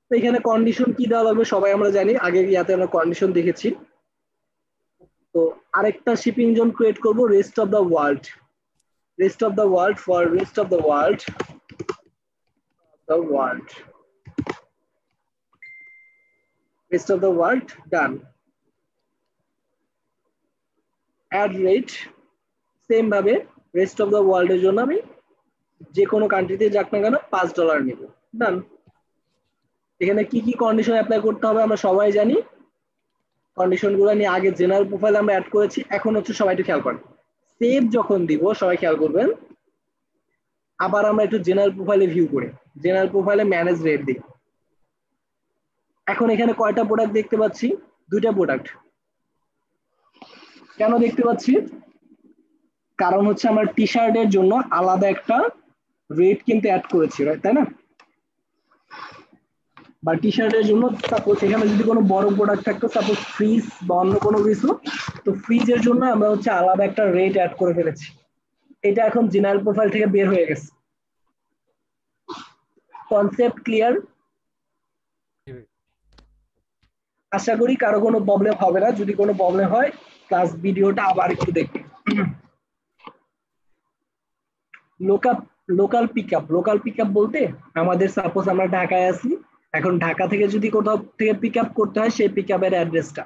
তো এখানে কন্ডিশন কি দেওয়া লাগবে সবাই আমরা জানি, আগের ইয়াতে আমরা কন্ডিশন দেখেছি। তো আরেকটা শিপিং জোন ক্রিয়েট করব, rest of the world. Rest of the world for rest of the world, rest of the world done. Add rate same ভাবে রেস্ট অফ দ্য ওয়ার্ল্ড এর জন্য আমি যে কোনো কান্ট্রিতে যাক না কেন $5 নিব, ডান। এখানে কি কি কন্ডিশন অ্যাপ্লাই করতে হবে আমরা সবাই জানি, কন্ডিশন গুলো নিয়ে আগে জেনারেল প্রোফাইল আমরা অ্যাড করেছি। এখন হচ্ছে সবাই একটু খেয়াল করেন, সেভ যখন দিব সবাই খেয়াল করবেন, আবার আমরা একটু জেনারেল প্রোফাইলে ভিউ করি, জেনারেল প্রোফাইলে ম্যানেজ রেট দিই। এখন এখানে কয়টা প্রোডাক্ট দেখতে পাচ্ছি? 2টা প্রোডাক্ট। কেন দেখতে পাচ্ছি? কারণ হচ্ছে আমরা টি শার্টের জন্য আলাদা একটা রেট কিন্তু অ্যাড করেছি, তাই না? বা টি শার্টের জন্য সাপোজ এখানে যদি কোনো বড় প্রোডাক্ট থাকতো, সাপোজ ফ্রিজ বা অন্য কোনো কিছু, তো ফ্রিজের জন্য আমরা হচ্ছে আলাদা একটা রেট অ্যাড করে ফেলেছি, এটা এখন জেনারেল প্রোফাইল থেকে বের হয়ে গেছে। Concept clear? আশা করি কারো কোনো প্রবলেম হবে না, যদি কোনো প্রবলেম হয় ক্লাস ভিডিওটা আবার একটু দেখবে। লোকাল পিকআপ বলতে আমাদের সাপোজ আমরা ঢাকায় আছি, এখন ঢাকা থেকে যদি কোথাও থেকে পিকআপ করতে হয় সেই পিকআপের অ্যাড্রেসটা,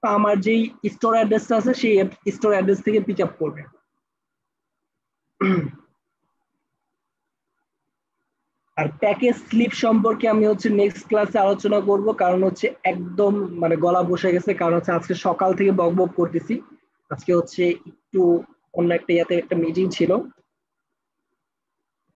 তো আমার যেই স্টোর অ্যাড্রেসটা আছে সেই স্টোর অ্যাড্রেস থেকে পিকআপ করবে। আর প্যাকেজ স্লিপ সম্পর্কে আমি হচ্ছে নেক্সট ক্লাসে আলোচনা করব, কারণ হচ্ছে একদম মানে গলা বসে গেছে, কারণ হচ্ছে আজকে সকাল থেকে বকবক করতেছি, আজকে হচ্ছে একটু অন্য একটা ইয়াতে একটা মিটিং ছিল।